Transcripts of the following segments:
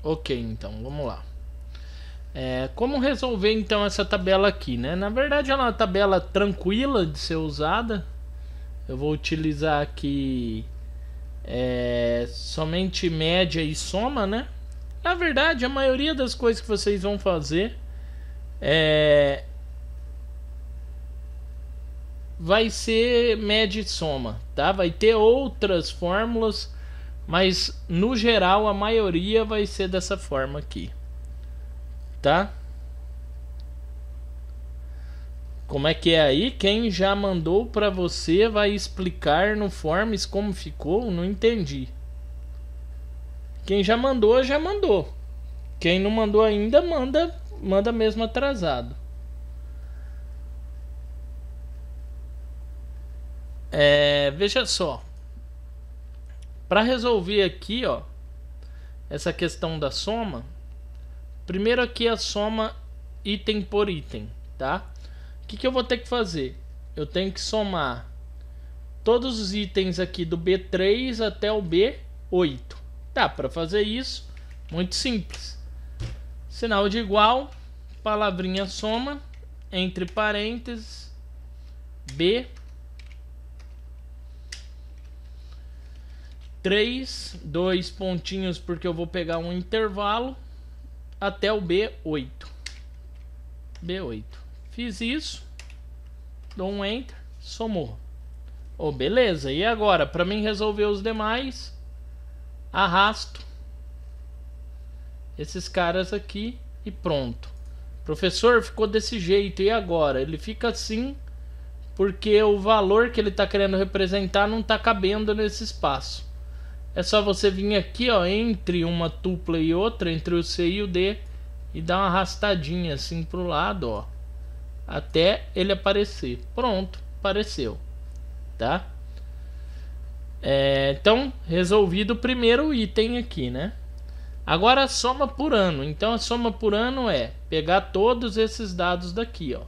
Ok, então, vamos lá. Como resolver então essa tabela aqui, né? Na verdade ela é uma tabela tranquila de ser usada. Eu vou utilizar aqui somente média e soma, né? Na verdade, a maioria das coisas que vocês vão fazer vai ser média e soma, tá? Vai ter outras fórmulas, mas no geral a maioria vai ser dessa forma aqui, tá? Como é que é aí? Quem já mandou para você vai explicar no Forms como ficou? Não entendi. Quem já mandou, já mandou. Quem não mandou ainda, manda mesmo atrasado. Veja só. Para resolver aqui, ó, essa questão da soma, primeiro aqui a soma item por item, tá? O que eu vou ter que fazer? Eu tenho que somar todos os itens aqui do B3 até o B8. Tá, para fazer isso, muito simples. Sinal de igual, palavrinha soma, entre parênteses, B3, 2 pontinhos porque eu vou pegar um intervalo, até o B8. B8. Fiz isso, dou um enter, somou. Oh, beleza, e agora? Para mim resolver os demais, arrasto esses caras aqui e pronto. Professor, ficou desse jeito, e agora? Ele fica assim porque o valor que ele está querendo representar não está cabendo nesse espaço. É só você vir aqui, ó, entre uma tupla e outra, entre o C e o D, e dar uma arrastadinha assim para o lado, ó, até ele aparecer. Pronto, apareceu, tá? Então, resolvido o primeiro item aqui, né? Agora a soma por ano. Então a soma por ano é pegar todos esses dados daqui, ó,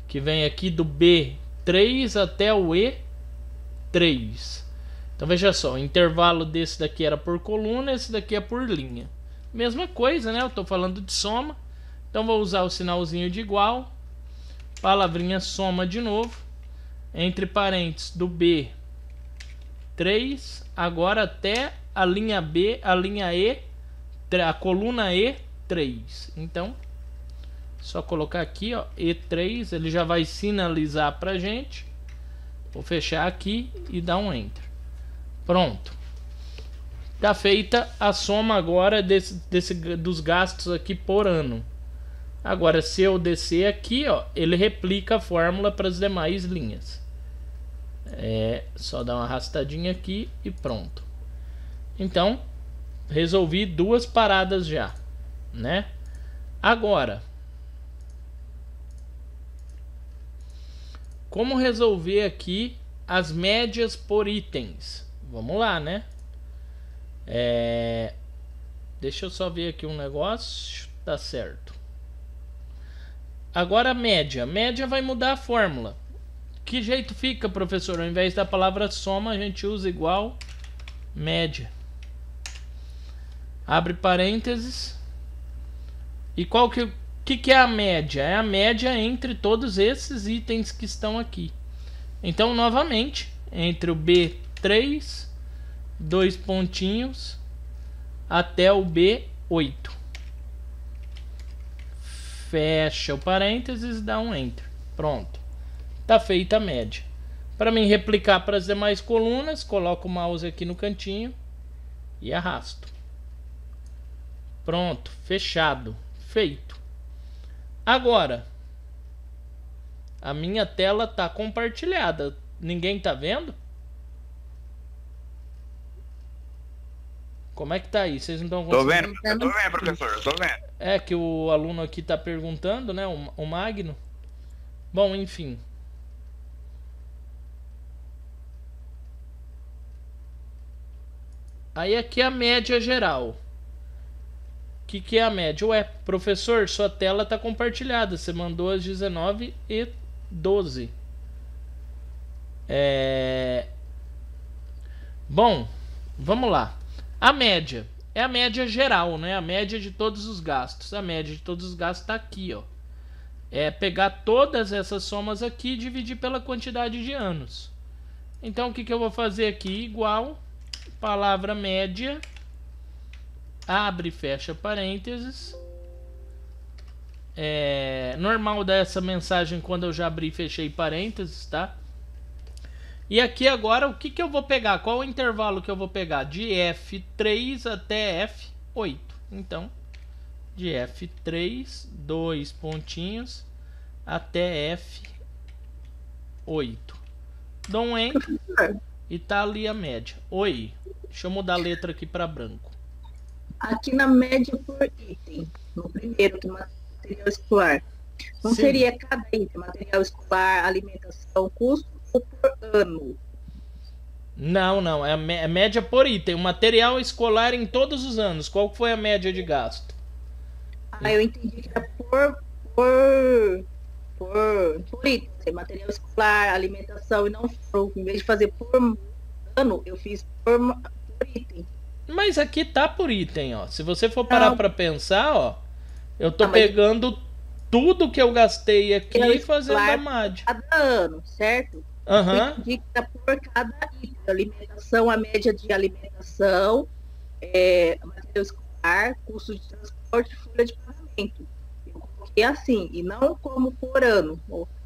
que vem aqui do B3 até o E3. Então veja só, o intervalo desse daqui era por coluna, esse daqui é por linha. Mesma coisa, né? Eu estou falando de soma. Então vou usar o sinalzinho de igual, palavrinha soma de novo, entre parênteses do B3, agora até a linha B, a linha E, a coluna E3. Então, só colocar aqui, ó, E3, ele já vai sinalizar pra gente. Vou fechar aqui e dar um enter. Pronto. Tá feita a soma agora dos gastos aqui por ano. Agora, se eu descer aqui, ó, ele replica a fórmula para as demais linhas. Só dar uma arrastadinha aqui e pronto. Então, resolvi duas paradas já, né? Agora, como resolver aqui as médias por itens? Vamos lá, né? Deixa eu só ver aqui um negócio. Tá certo. Agora a média. Média vai mudar a fórmula. Que jeito fica, professor? Ao invés da palavra soma, a gente usa igual média. Abre parênteses. E qual que é a média? É a média entre todos esses itens que estão aqui. Então, novamente, entre o B3, 2 pontinhos, até o B8. Fecha o parênteses e dá um enter. Pronto. Tá feita a média. Para mim replicar para as demais colunas, coloco o mouse aqui no cantinho e arrasto. Pronto, fechado, feito. Agora, a minha tela tá compartilhada. Ninguém tá vendo? Como é que tá aí? Vocês não estão Tô conseguindo? vendo, eu tô vendo, professor, eu tô vendo. É que o aluno aqui tá perguntando, né? O Magno. Bom, enfim. Aí aqui é a média geral. O que é a média? Ué, professor, sua tela tá compartilhada. Você mandou às 19h12. Bom, vamos lá. A média. é a média geral, né? A média de todos os gastos. A média de todos os gastos está aqui, ó. É pegar todas essas somas aqui e dividir pela quantidade de anos. Então o que eu vou fazer aqui? Igual, palavra média, abre e fecha parênteses. Normal dessa mensagem quando eu já abri e fechei parênteses, tá? E aqui agora o que eu vou pegar? Qual o intervalo que eu vou pegar? De F3 até F8. Então, de F3, 2 pontinhos, até F8. Dou um Enter e tá ali a média. Oi, deixa eu mudar a letra aqui para branco. Aqui na média por item, no primeiro, do material escolar. Não Sim. seria cada item, material escolar, alimentação, custo, ou por ano? Não, é a média por item. O material escolar em todos os anos. Qual foi a média de gasto? Eu entendi que era por item, material escolar, alimentação, e não em vez de fazer por ano, eu fiz por item. Mas aqui tá por item, ó. Se você for parar para pensar, ó, eu tô pegando tudo que eu gastei aqui e fazendo a média. Cada ano, certo? Aham. Eu entendi que era por cada item. Alimentação, a média de alimentação, material escolar, custo de transporte, folha de pagamento. Eu coloquei assim, e não como por ano.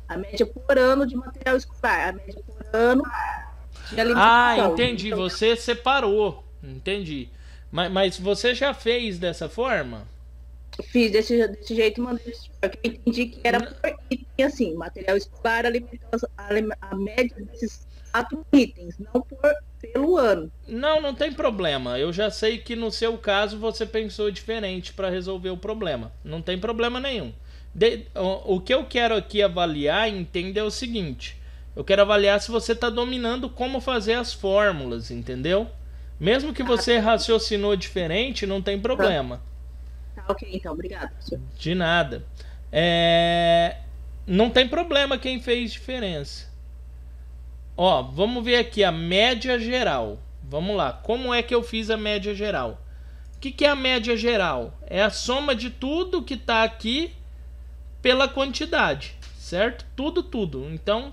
A média por ano de material escolar, a média por ano de alimentação. Entendi. Então, você separou. Entendi. Mas você já fez dessa forma? Fiz desse jeito, mandei. Eu entendi que era por item, assim, material escolar, alimentação, a média desses 4 itens, não pelo ano. Não tem problema. Eu já sei que no seu caso você pensou diferente para resolver o problema. Não tem problema nenhum. O que eu quero aqui avaliar e entender é o seguinte. Eu quero avaliar se você está dominando como fazer as fórmulas, entendeu? Mesmo que você raciocinou diferente, não tem problema. Tá, ok, então, obrigado, professor. De nada. Não tem problema quem fez diferença. Ó, vamos ver aqui a média geral. Vamos lá, como é que eu fiz a média geral? O que é a média geral? É a soma de tudo que está aqui pela quantidade, certo? Tudo. Então,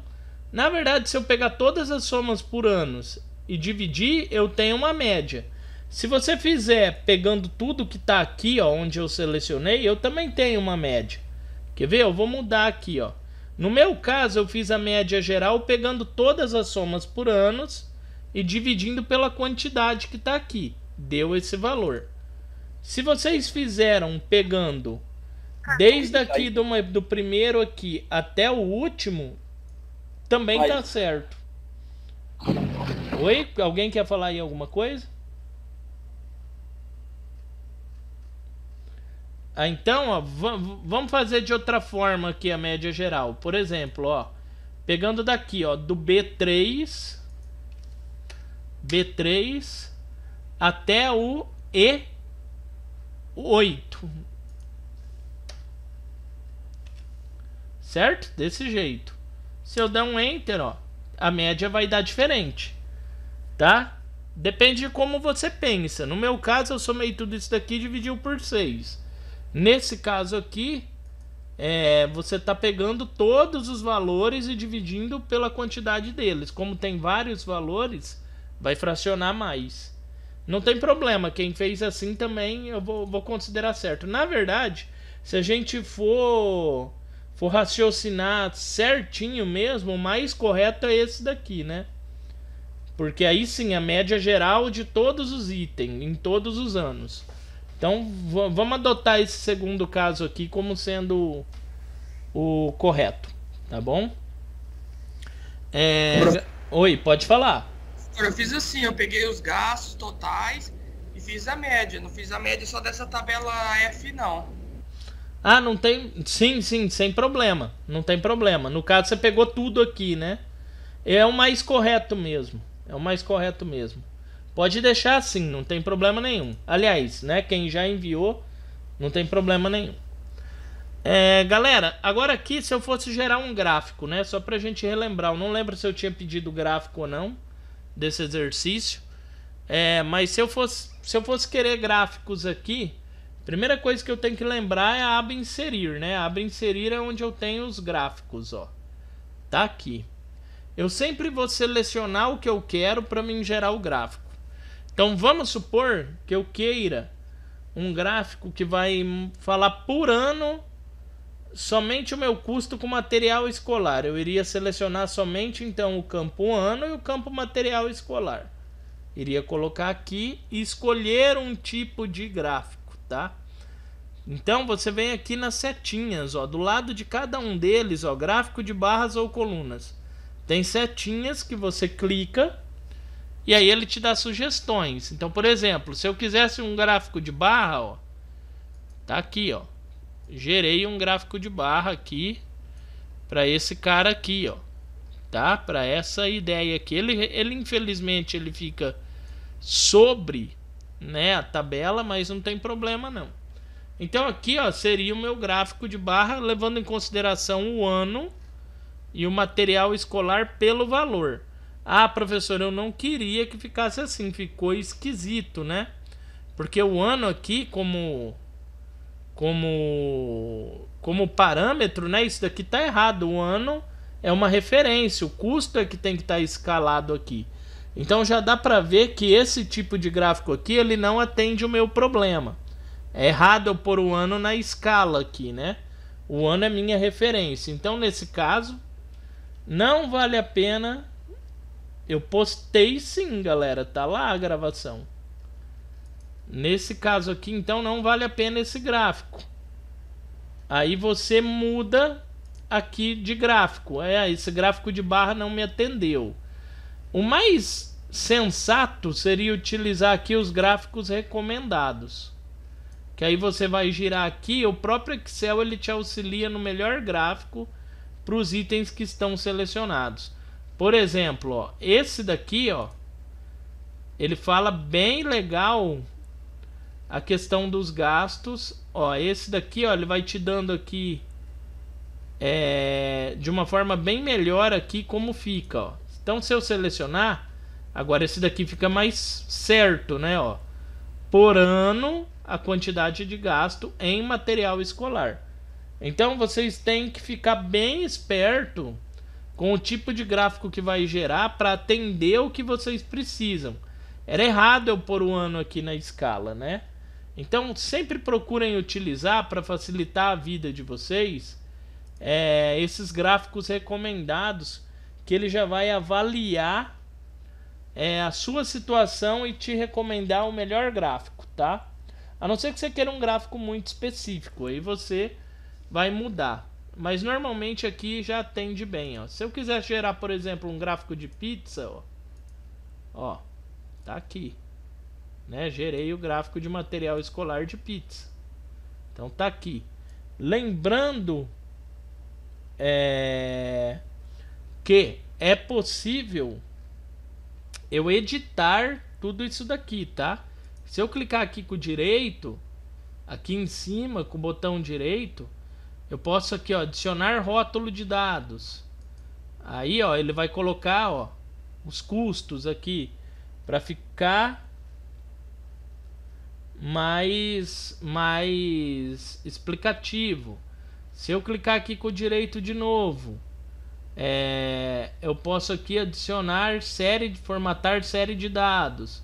na verdade, se eu pegar todas as somas por anos e dividir, eu tenho uma média. Se você fizer pegando tudo que está aqui, ó, onde eu selecionei, eu também tenho uma média. Quer ver? Eu vou mudar aqui, ó. No meu caso, eu fiz a média geral pegando todas as somas por anos e dividindo pela quantidade que está aqui. Deu esse valor. Se vocês fizeram pegando desde aqui do primeiro aqui até o último, também está certo. Oi? Alguém quer falar aí alguma coisa? Então, ó, vamos fazer de outra forma aqui a média geral. Por exemplo, ó, pegando daqui, ó, do B3 até o E8. Certo? Desse jeito. Se eu der um Enter, ó, a média vai dar diferente. Tá? Depende de como você pensa. No meu caso, eu somei tudo isso daqui e dividi por 6. Nesse caso aqui, você está pegando todos os valores e dividindo pela quantidade deles. Como tem vários valores, vai fracionar mais. Não tem problema, quem fez assim também eu vou considerar certo. Na verdade, se a gente for raciocinar certinho mesmo, o mais correto é esse daqui, né? Porque aí sim, a média geral de todos os itens, em todos os anos. Então, vamos adotar esse segundo caso aqui como sendo o correto, tá bom? Oi, pode falar. Eu fiz assim, eu peguei os gastos totais e fiz a média. Não fiz a média só dessa tabela F, não. Não tem... Sim, sem problema. Não tem problema. No caso, você pegou tudo aqui, né? É o mais correto mesmo. Pode deixar assim, não tem problema nenhum. Aliás, né, quem já enviou, não tem problema nenhum. Galera, agora aqui, se eu fosse gerar um gráfico, né, só pra gente relembrar, eu não lembro se eu tinha pedido gráfico ou não desse exercício. Mas se eu fosse querer gráficos aqui, primeira coisa que eu tenho que lembrar é a aba inserir, né? A aba inserir é onde eu tenho os gráficos, ó. Tá aqui. Eu sempre vou selecionar o que eu quero para me gerar o gráfico. Então vamos supor que eu queira um gráfico que vai falar por ano somente o meu custo com material escolar. Eu iria selecionar somente então o campo ano e o campo material escolar. Iria colocar aqui e escolher um tipo de gráfico, tá? Então você vem aqui nas setinhas, ó, do lado de cada um deles, ó, gráfico de barras ou colunas. Tem setinhas que você clica e aí ele te dá sugestões. Então, por exemplo, se eu quisesse um gráfico de barra, ó, tá aqui, ó. Gerei um gráfico de barra aqui para esse cara aqui, ó. Tá? Para essa ideia aqui. Ele infelizmente ele fica sobre, né, a tabela, mas não tem problema não. Então aqui, ó, seria o meu gráfico de barra levando em consideração o ano e o material escolar pelo valor. Ah, professor, eu não queria que ficasse assim, ficou esquisito, né? Porque o ano aqui como parâmetro, né? Isso daqui tá errado. O ano é uma referência, o custo é que tem que estar escalado aqui. Então já dá para ver que esse tipo de gráfico aqui ele não atende o meu problema. É errado eu pôr o ano na escala aqui, né? O ano é minha referência. Então nesse caso não vale a pena. Eu postei sim, galera, tá lá a gravação. Nesse caso aqui então não vale a pena esse gráfico. Aí você muda aqui de gráfico. Esse gráfico de barra não me atendeu. O mais sensato seria utilizar aqui os gráficos recomendados. Que aí você vai girar aqui, o próprio Excel ele te auxilia no melhor gráfico para os itens que estão selecionados. Por exemplo, ó, esse daqui, ó, ele fala bem legal a questão dos gastos. Ó, esse daqui, ó, ele vai te dando aqui de uma forma bem melhor aqui como fica, ó. Então se eu selecionar, agora esse daqui fica mais certo, né, ó. Por ano, a quantidade de gasto em material escolar. Então vocês têm que ficar bem esperto com o tipo de gráfico que vai gerar para atender o que vocês precisam. Era errado eu pôr o ano aqui na escala, né? Então sempre procurem utilizar para facilitar a vida de vocês esses gráficos recomendados, que ele já vai avaliar a sua situação e te recomendar o melhor gráfico, tá? A não ser que você queira um gráfico muito específico, aí você vai mudar. Mas normalmente aqui já atende bem, ó. Se eu quiser gerar, por exemplo, um gráfico de pizza, ó, tá aqui, né? Gerei o gráfico de material escolar de pizza. Então tá aqui. Lembrando que é possível eu editar tudo isso daqui, tá? Se eu clicar aqui com o direito, aqui em cima com o botão direito, eu posso aqui, ó, adicionar rótulo de dados. Aí, ó, ele vai colocar, ó, os custos aqui para ficar mais explicativo. Se eu clicar aqui com o direito de novo, eu posso aqui adicionar formatar série de dados.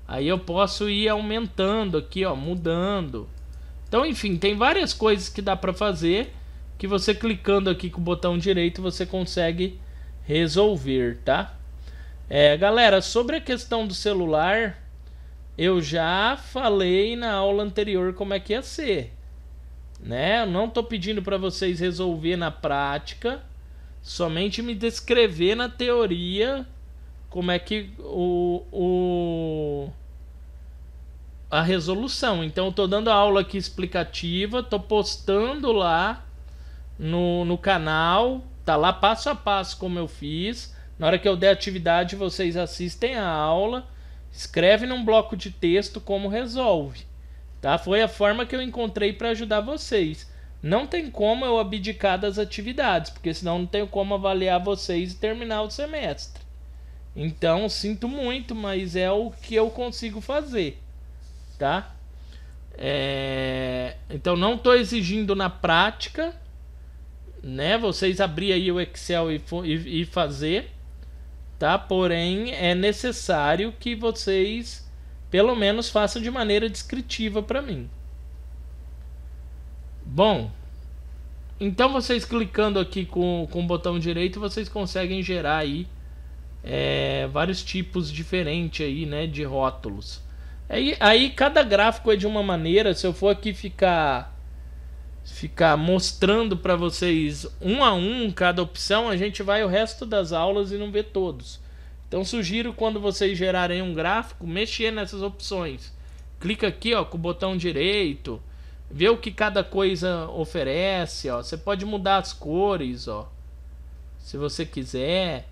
Aí eu posso ir aumentando aqui, ó, mudando. Então, enfim, tem várias coisas que dá para fazer, que você clicando aqui com o botão direito você consegue resolver, tá? Galera, sobre a questão do celular, eu já falei na aula anterior como é que ia ser, né? Eu não tô pedindo para vocês resolver na prática, somente me descrever na teoria como é que a resolução. Então eu tô dando a aula aqui explicativa, tô postando lá no canal, tá lá passo a passo como eu fiz. Na hora que eu der atividade, vocês assistem a aula, escreve num bloco de texto como resolve, tá? Foi a forma que eu encontrei para ajudar vocês. Não tem como eu abdicar das atividades, porque senão não tenho como avaliar vocês e terminar o semestre. Então, sinto muito, mas é o que eu consigo fazer, tá? Então, não estou exigindo na prática, né? Vocês abrir aí o Excel e fazer, tá? Porém, é necessário que vocês, pelo menos, façam de maneira descritiva para mim. Bom, então vocês clicando aqui com o botão direito, vocês conseguem gerar aí vários tipos diferentes aí, né, de rótulos. Aí cada gráfico é de uma maneira. Se eu for aqui ficar mostrando para vocês um a um cada opção, a gente vai o resto das aulas e não vê todos. Então sugiro, quando vocês gerarem um gráfico, mexer nessas opções. Clica aqui, ó, com o botão direito, vê o que cada coisa oferece, ó. Você pode mudar as cores, ó, se você quiser.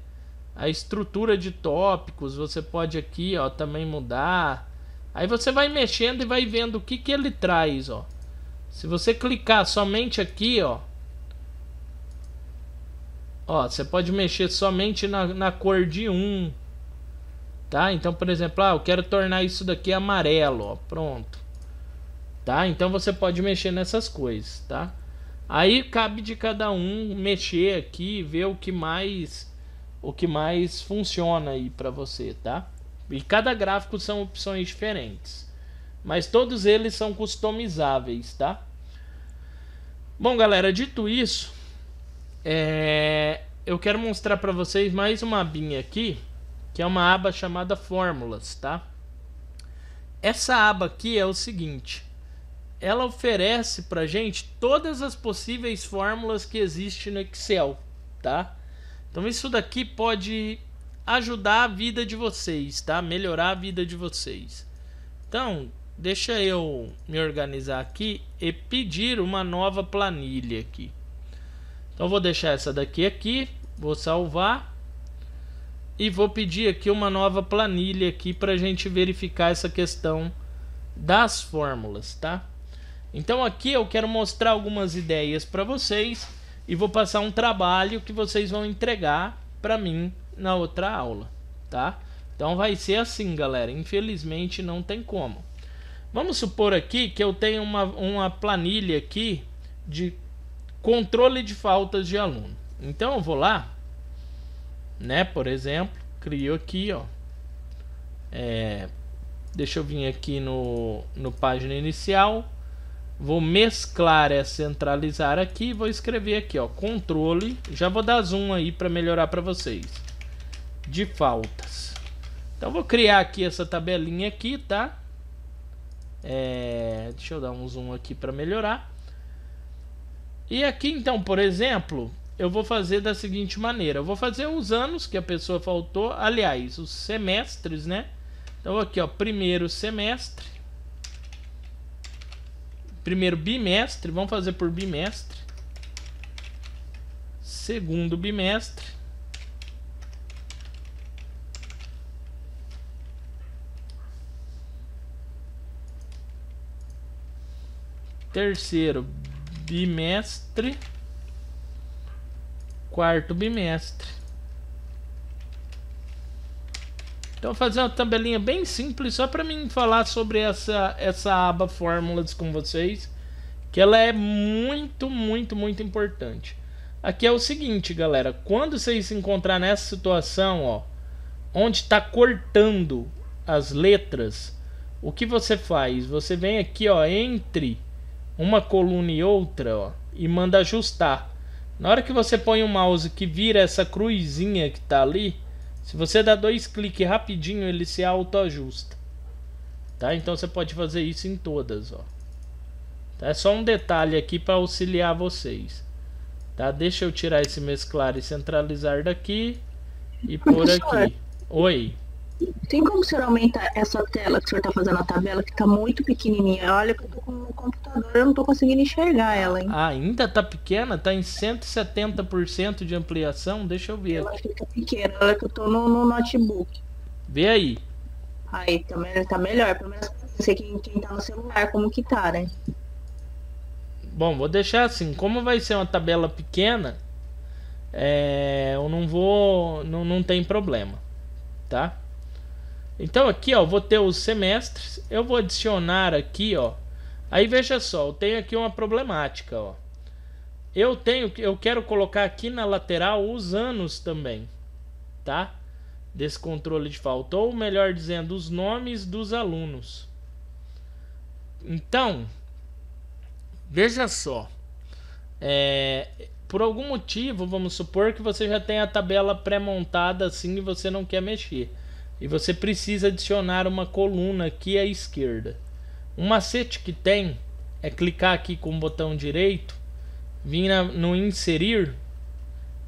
A estrutura de tópicos você pode aqui, ó, também mudar. Aí você vai mexendo e vai vendo o que ele traz, ó. Se você clicar somente aqui, ó, você pode mexer somente na cor de um, tá? Então, por exemplo, eu quero tornar isso daqui amarelo, ó, pronto, tá? Então você pode mexer nessas coisas, tá? Aí cabe de cada um mexer aqui e ver o que mais funciona aí para você, tá? E cada gráfico são opções diferentes, mas todos eles são customizáveis, tá? Bom, galera, dito isso, eu quero mostrar para vocês mais uma abinha aqui, que é uma aba chamada Fórmulas, tá? Essa aba aqui é o seguinte: ela oferece pra gente todas as possíveis fórmulas que existem no Excel, tá? Então isso daqui pode ajudar a vida de vocês, tá? Melhorar a vida de vocês. Então, deixa eu me organizar aqui e pedir uma nova planilha aqui. Então vou deixar essa daqui aqui, vou salvar e vou pedir aqui uma nova planilha aqui para a gente verificar essa questão das fórmulas, tá? Então aqui eu quero mostrar algumas ideias para vocês e vou passar um trabalho que vocês vão entregar para mim na outra aula, tá? Então vai ser assim, galera, infelizmente não tem como. Vamos supor aqui que eu tenho uma planilha aqui de controle de faltas de aluno. Então eu vou lá, né, por exemplo, crio aqui, ó, deixa eu vir aqui no página inicial, vou mesclar, centralizar aqui, vou escrever aqui, ó, controle, já vou dar zoom aí para melhorar para vocês, de faltas. Então vou criar aqui essa tabelinha aqui, tá? Deixa eu dar um zoom aqui para melhorar. E aqui então, por exemplo, eu vou fazer da seguinte maneira: eu vou fazer os anos que a pessoa faltou, aliás, os semestres, né? Então aqui, ó, primeiro semestre, primeiro bimestre, vamos fazer por bimestre, segundo bimestre, terceiro bimestre, quarto bimestre. Então vou fazer uma tabelinha bem simples só para mim falar sobre essa aba fórmulas com vocês, que ela é muito importante. Aqui é o seguinte, galera, quando vocês se encontrar nessa situação, ó, onde está cortando as letras, o que você faz? Você vem aqui, ó, entre uma coluna e outra, ó, e manda ajustar. Na hora que você põe o mouse que vira essa cruzinha que tá ali, se você dá 2 cliques rapidinho, ele se autoajusta, tá? Então você pode fazer isso em todas, ó. Tá? É só um detalhe aqui para auxiliar vocês, tá? Deixa eu tirar esse mesclar e centralizar daqui e por aqui. Oi. Tem como o senhor aumentar essa tela que o senhor está fazendo a tabela, que está muito pequenininha? Olha que eu tô com o computador, eu não tô conseguindo enxergar ela, hein? Ainda tá pequena? Tá em 170% de ampliação? Deixa eu ver. Eu acho que tá pequena, olha que eu tô no notebook. Vê aí. Aí, tá melhor, pelo menos não sei quem tá no celular, como que tá, né? Bom, vou deixar assim, como vai ser uma tabela pequena, eu não tem problema, tá? Então aqui, ó, vou ter os semestres, eu vou adicionar aqui, ó. Aí veja só, eu tenho aqui uma problemática, ó. Eu quero colocar aqui na lateral os anos também, tá? Desse controle de falta, ou melhor dizendo, os nomes dos alunos. Então, veja só, por algum motivo, vamos supor que você já tem a tabela pré-montada assim e você não quer mexer. E você precisa adicionar uma coluna aqui à esquerda. Um macete que tem é clicar aqui com o botão direito, vir no inserir,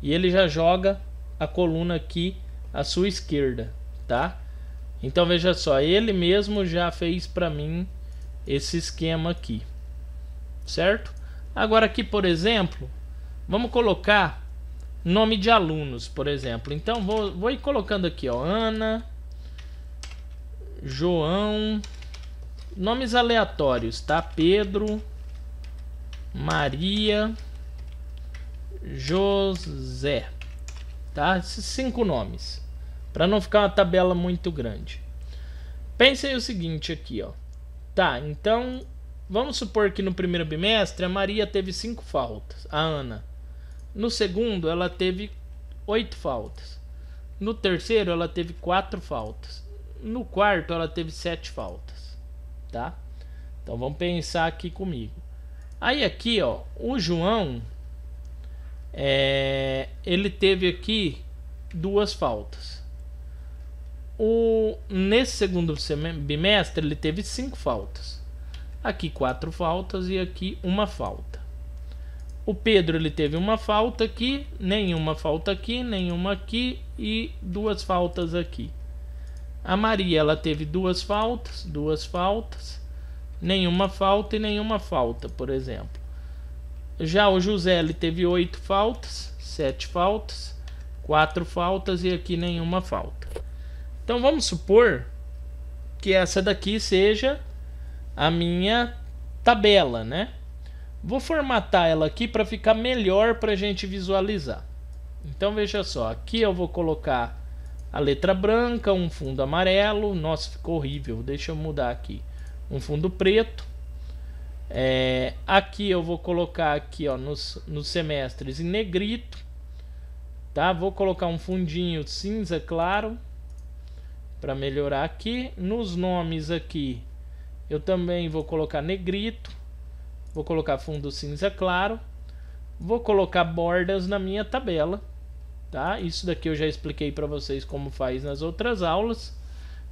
e ele já joga a coluna aqui à sua esquerda, tá? Então veja só, ele mesmo já fez para mim esse esquema aqui, certo? Agora aqui, por exemplo, vamos colocar nome de alunos, por exemplo. Então vou ir colocando aqui, ó, Ana, João, nomes aleatórios, tá? Pedro, Maria, José, tá? Esses 5 nomes, para não ficar uma tabela muito grande. Pensem o seguinte aqui, ó. Tá, então vamos supor que no primeiro bimestre a Maria teve 5 faltas, a Ana. No segundo ela teve 8 faltas. No terceiro ela teve 4 faltas. No quarto ela teve 7 faltas, tá? Então vamos pensar aqui comigo. Aí aqui, ó, o João, ele teve aqui 2 faltas. Nesse segundo bimestre ele teve 5 faltas. Aqui 4 faltas e aqui 1 falta. O Pedro, ele teve 1 falta aqui, nenhuma falta aqui, nenhuma aqui e 2 faltas aqui. A Maria, ela teve 2 faltas, nenhuma falta e nenhuma falta, por exemplo. Já o José, ele teve 8 faltas, 7 faltas, 4 faltas e aqui nenhuma falta. Então vamos supor que essa daqui seja a minha tabela, né? Vou formatar ela aqui para ficar melhor para a gente visualizar. Então veja só, aqui eu vou colocar a letra branca, um fundo amarelo. Nossa, ficou horrível, deixa eu mudar aqui. Um fundo preto. Aqui eu vou colocar aqui, ó, nos semestres em negrito, tá? Vou colocar um fundinho cinza claro para melhorar aqui. Nos nomes aqui eu também vou colocar negrito. Vou colocar fundo cinza claro. Vou colocar bordas na minha tabela, tá? Isso daqui eu já expliquei para vocês como faz nas outras aulas.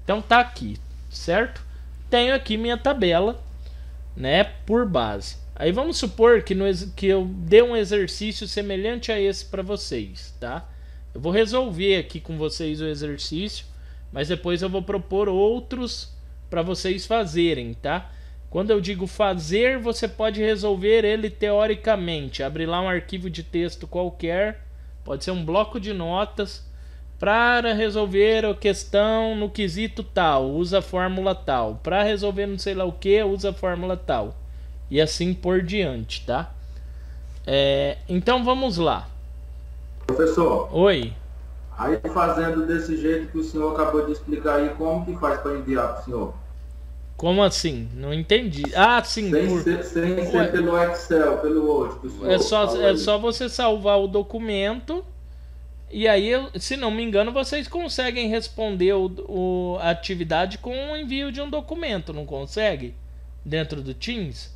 Então tá aqui, certo? Tenho aqui minha tabela, né, por base. Aí vamos supor que eu dê um exercício semelhante a esse para vocês, tá? Eu vou resolver aqui com vocês o exercício, mas depois eu vou propor outros para vocês fazerem, tá? Quando eu digo fazer, você pode resolver ele teoricamente. Abrir lá um arquivo de texto qualquer, pode ser um bloco de notas, para resolver a questão no quesito tal, usa a fórmula tal. Para resolver não sei lá o que, usa a fórmula tal. E assim por diante, tá? Então vamos lá. Professor. Oi. Aí fazendo desse jeito que o senhor acabou de explicar aí, como que faz para enviar para o senhor? Como assim? Não entendi. Ah, sim. Sem ser pelo Excel, pelo Word. É só você salvar o documento. E aí, se não me engano, vocês conseguem responder a atividade com o envio de um documento, não consegue? Dentro do Teams?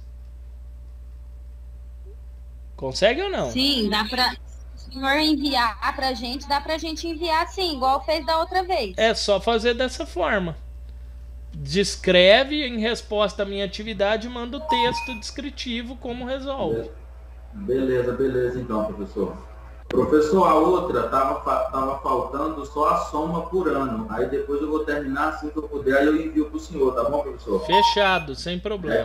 Consegue ou não? Sim, dá pra... Se o senhor enviar pra gente, dá pra gente enviar sim, igual fez da outra vez. É só fazer dessa forma. Descreve em resposta à minha atividade, manda o texto descritivo como resolve. Beleza então, professor. Professor, a outra tava faltando só a soma por ano. Aí depois eu vou terminar, assim que eu puder, aí eu envio pro senhor, tá bom, professor? Fechado, sem problema.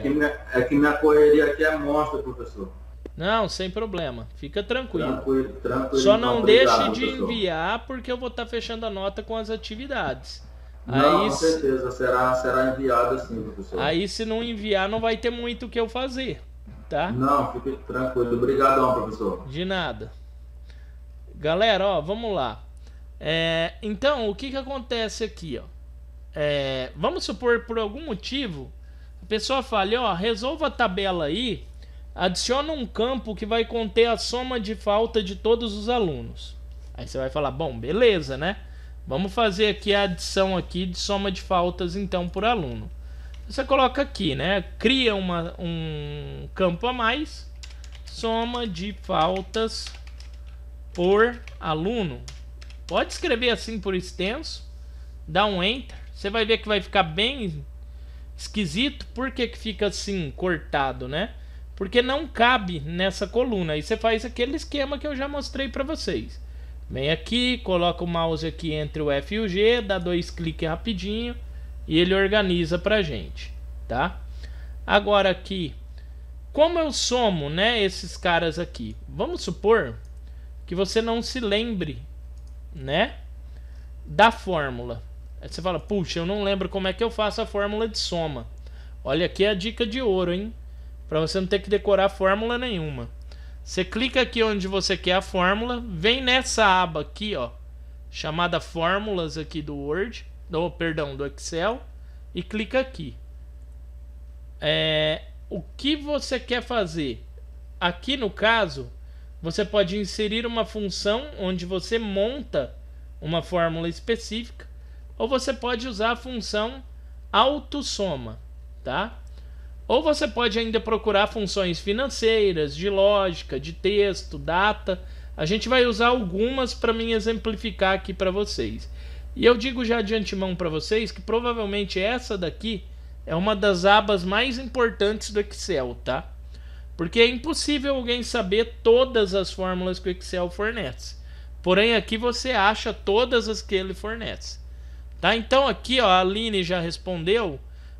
É que minha correria aqui é monstra, professor. Não, sem problema. Fica tranquilo. Tranquilo. Só não deixe de professor. Enviar, porque eu vou estar fechando a nota com as atividades. Não, aí, com certeza, será enviado assim, professor. Aí se não enviar, não vai ter muito o que eu fazer, tá? Não, fique tranquilo. Obrigadão, professor. De nada. Galera, ó, vamos lá. Então, o que acontece aqui, ó? Vamos supor, por algum motivo, a pessoa fala, ó, resolva a tabela aí, adiciona um campo que vai conter a soma de falta de todos os alunos. Aí você vai falar, bom, beleza, né? Vamos fazer aqui a adição aqui de soma de faltas, então, por aluno. Você coloca aqui, né? Cria um campo a mais, soma de faltas por aluno. Pode escrever assim por extenso, dá um Enter. Você vai ver que vai ficar bem esquisito. Por que fica assim, cortado, né? Porque não cabe nessa coluna. Aí você faz aquele esquema que eu já mostrei para vocês. Vem aqui, coloca o mouse aqui entre o F e o G, dá 2 cliques rapidinho e ele organiza pra gente, tá? Agora aqui, como eu somo, né, esses caras aqui? Vamos supor que você não se lembre, né, da fórmula. Aí você fala, puxa, eu não lembro como é que eu faço a fórmula de soma. Olha aqui a dica de ouro, hein? Para você não ter que decorar fórmula nenhuma. Você clica aqui onde você quer a fórmula, vem nessa aba aqui, ó, chamada fórmulas aqui do Word, do Excel, e clica aqui. O que você quer fazer? Aqui no caso, você pode inserir uma função onde você monta uma fórmula específica, ou você pode usar a função autossoma, tá? Ou você pode ainda procurar funções financeiras, de lógica, de texto, data. A gente vai usar algumas para mim exemplificar aqui para vocês. E eu digo já de antemão para vocês que provavelmente essa daqui é uma das abas mais importantes do Excel, tá? Porque é impossível alguém saber todas as fórmulas que o Excel fornece. Porém aqui você acha todas as que ele fornece. Tá? Então aqui, ó, a Aline já respondeu.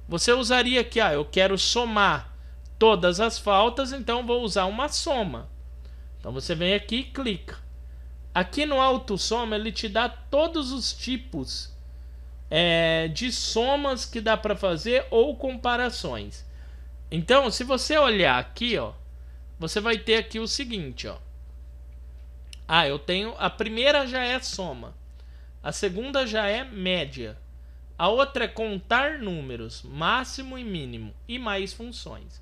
Você usaria aqui, eu quero somar todas as faltas, então vou usar uma soma. Então você vem aqui e clica. Aqui no autossoma ele te dá todos os tipos de somas que dá para fazer ou comparações. Então, se você olhar aqui, ó, você vai ter aqui o seguinte, ó. Eu tenho a primeira já é soma, a segunda já é média. A outra é contar números, máximo e mínimo, e mais funções.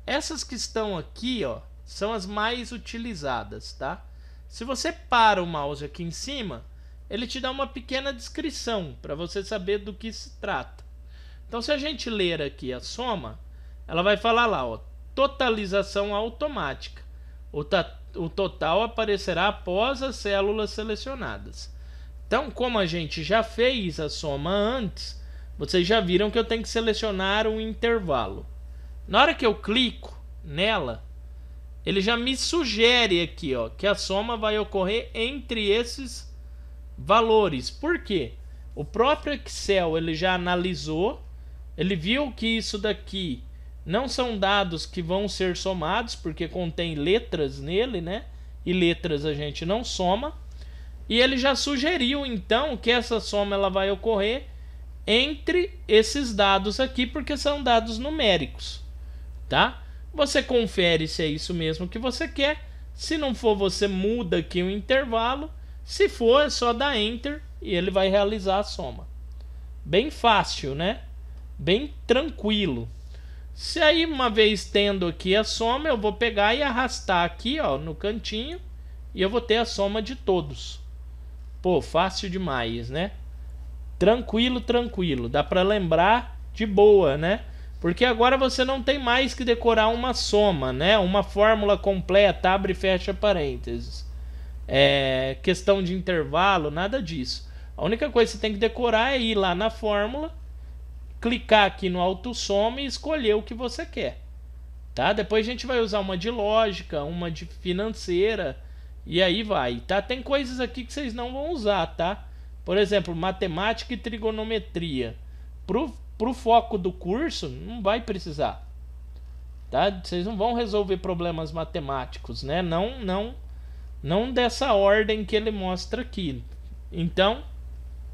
Essas que estão aqui, ó, são as mais utilizadas, tá? Se você para o mouse aqui em cima, ele te dá uma pequena descrição para você saber do que se trata. Então, se a gente ler aqui a soma, ela vai falar lá, ó, totalização automática. O total aparecerá após as células selecionadas. Então, como a gente já fez a soma antes, vocês já viram que eu tenho que selecionar um intervalo. Na hora que eu clico nela, ele já me sugere aqui, ó, que a soma vai ocorrer entre esses valores. Por quê? O próprio Excel ele já analisou, ele viu que isso daqui não são dados que vão ser somados, porque contém letras nele, né? E letras a gente não soma. E ele já sugeriu então que essa soma ela vai ocorrer entre esses dados aqui, porque são dados numéricos, tá? Você confere se é isso mesmo que você quer. Se não for, você muda aqui o intervalo. Se for, é só dar Enter e ele vai realizar a soma. Bem fácil, né? Bem tranquilo. Se aí, uma vez tendo aqui a soma, eu vou pegar e arrastar aqui, ó, no cantinho, e eu vou ter a soma de todos. Pô, fácil demais, né? Tranquilo, tranquilo. Dá para lembrar de boa, né? Porque agora você não tem mais que decorar uma soma, né? Uma fórmula completa, abre e fecha parênteses. Questão de intervalo, nada disso. A única coisa que você tem que decorar é ir lá na fórmula, clicar aqui no autossoma e escolher o que você quer. Tá? Depois a gente vai usar uma de lógica, uma de financeira, e aí vai, tá? Tem coisas aqui que vocês não vão usar, tá? Por exemplo, matemática e trigonometria. Pro foco do curso, não vai precisar. Tá? Vocês não vão resolver problemas matemáticos, né? Não dessa ordem que ele mostra aqui. Então,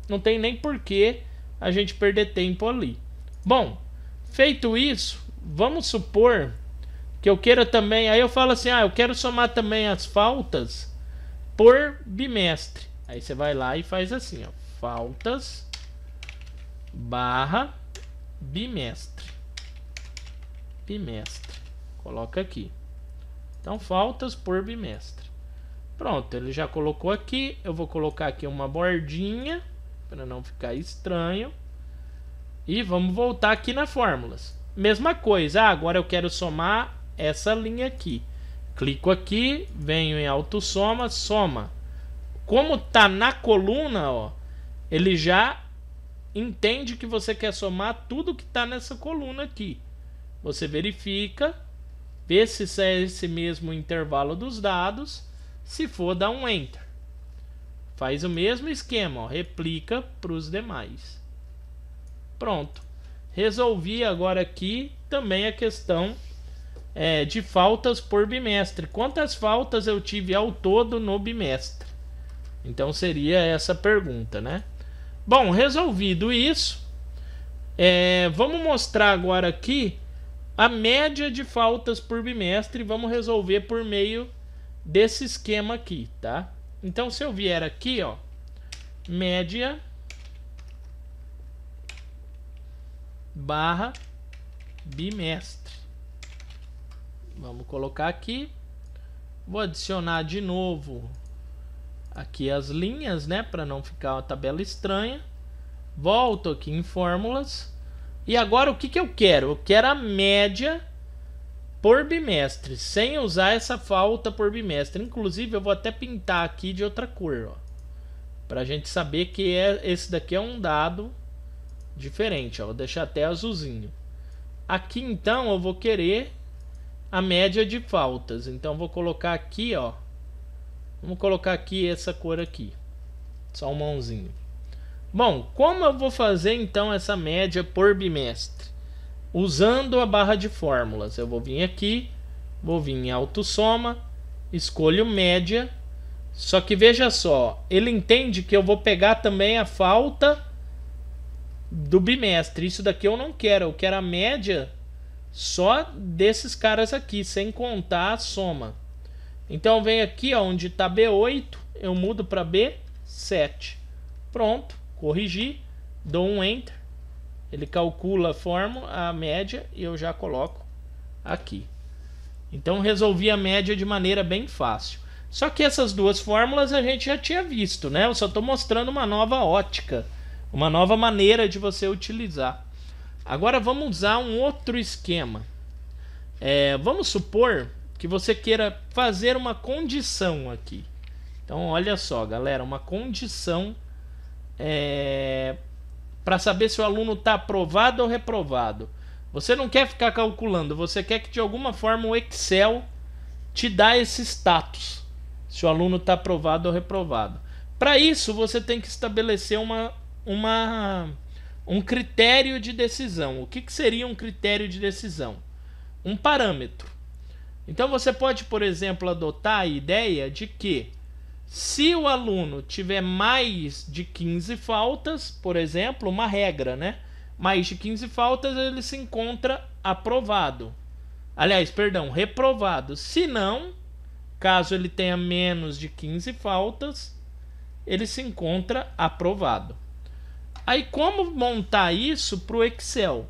não tem nem porquê a gente perder tempo ali. Bom, feito isso, vamos supor que eu queira também, aí eu falo assim, eu quero somar também as faltas por bimestre. Aí você vai lá e faz assim, ó, faltas barra bimestre. Bimestre. Coloca aqui. Então, faltas por bimestre. Pronto, ele já colocou aqui. Eu vou colocar aqui uma bordinha para não ficar estranho. E vamos voltar aqui na fórmulas. Mesma coisa. Agora eu quero somar essa linha aqui. Clico aqui, venho em autossoma, soma. Como tá na coluna, ó, ele já entende que você quer somar tudo que tá nessa coluna aqui. Você verifica, vê se é esse mesmo intervalo dos dados. Se for, dá um Enter. Faz o mesmo esquema, ó, replica para os demais. Pronto. Resolvi agora aqui também a questão de faltas por bimestre. Quantas faltas eu tive ao todo no bimestre? Então seria essa pergunta, né? Bom, resolvido isso, vamos mostrar agora aqui a média de faltas por bimestre. Vamos resolver por meio desse esquema aqui, tá? Então se eu vier aqui, ó, média barra bimestre. Vamos colocar aqui. Vou adicionar de novo aqui as linhas, né, para não ficar uma tabela estranha. Volto aqui em fórmulas. E agora o que que eu quero? Eu quero a média por bimestre, sem usar essa falta por bimestre. Inclusive eu vou até pintar aqui de outra cor, ó, para a gente saber que esse daqui é um dado diferente, ó. Vou deixar até azulzinho. Aqui então eu vou querer a média de faltas. Então vou colocar aqui, ó. Vamos colocar aqui essa cor aqui. Só um mãozinho. Bom, como eu vou fazer então essa média por bimestre? Usando a barra de fórmulas. Eu vou vir aqui, vou vir em autossoma, escolho média. Só que veja só, ele entende que eu vou pegar também a falta do bimestre. Isso daqui eu não quero. Eu quero a média só desses caras aqui, sem contar a soma. Então eu venho aqui, ó, onde está B8, eu mudo para B7. Pronto, corrigi, dou um Enter. Ele calcula a fórmula, a média, e eu já coloco aqui. Então resolvi a média de maneira bem fácil. Só que essas duas fórmulas a gente já tinha visto, né? Eu só estou mostrando uma nova ótica, uma nova maneira de você utilizar. Agora vamos usar um outro esquema. Vamos supor que você queira fazer uma condição aqui. Então olha só, galera, uma condição para saber se o aluno está aprovado ou reprovado. Você não quer ficar calculando, você quer que de alguma forma o Excel te dá esse status, se o aluno está aprovado ou reprovado. Para isso você tem que estabelecer um critério de decisão. O que seria um critério de decisão? Um parâmetro. Então você pode, por exemplo, adotar a ideia de que se o aluno tiver mais de 15 faltas, por exemplo, uma regra, né? Mais de 15 faltas, ele se encontra aprovado. Aliás, perdão, reprovado. Se não, caso ele tenha menos de 15 faltas, ele se encontra aprovado. Aí como montar isso para o Excel?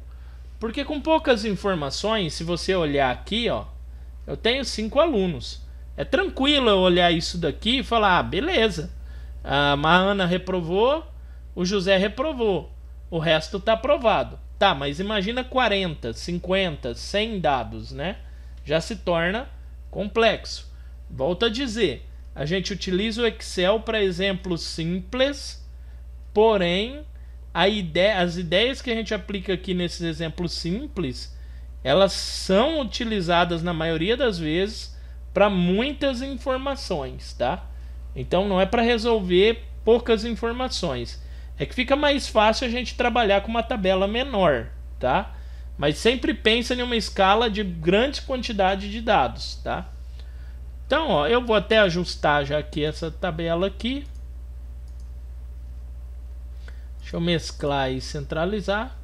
Porque com poucas informações, se você olhar aqui, ó, eu tenho 5 alunos. É tranquilo eu olhar isso daqui e falar, ah, beleza, a Ana reprovou, o José reprovou, o resto está aprovado. Tá, mas imagina 40, 50, 100 dados, né? Já se torna complexo. Volto a dizer, a gente utiliza o Excel para exemplos simples, porém as ideias que a gente aplica aqui nesses exemplos simples, elas são utilizadas na maioria das vezes para muitas informações, tá? Então não é para resolver poucas informações. É que fica mais fácil a gente trabalhar com uma tabela menor, tá? Mas sempre pensa em uma escala de grande quantidade de dados, tá? Então, ó, eu vou até ajustar já aqui essa tabela aqui. Deixa eu mesclar e centralizar.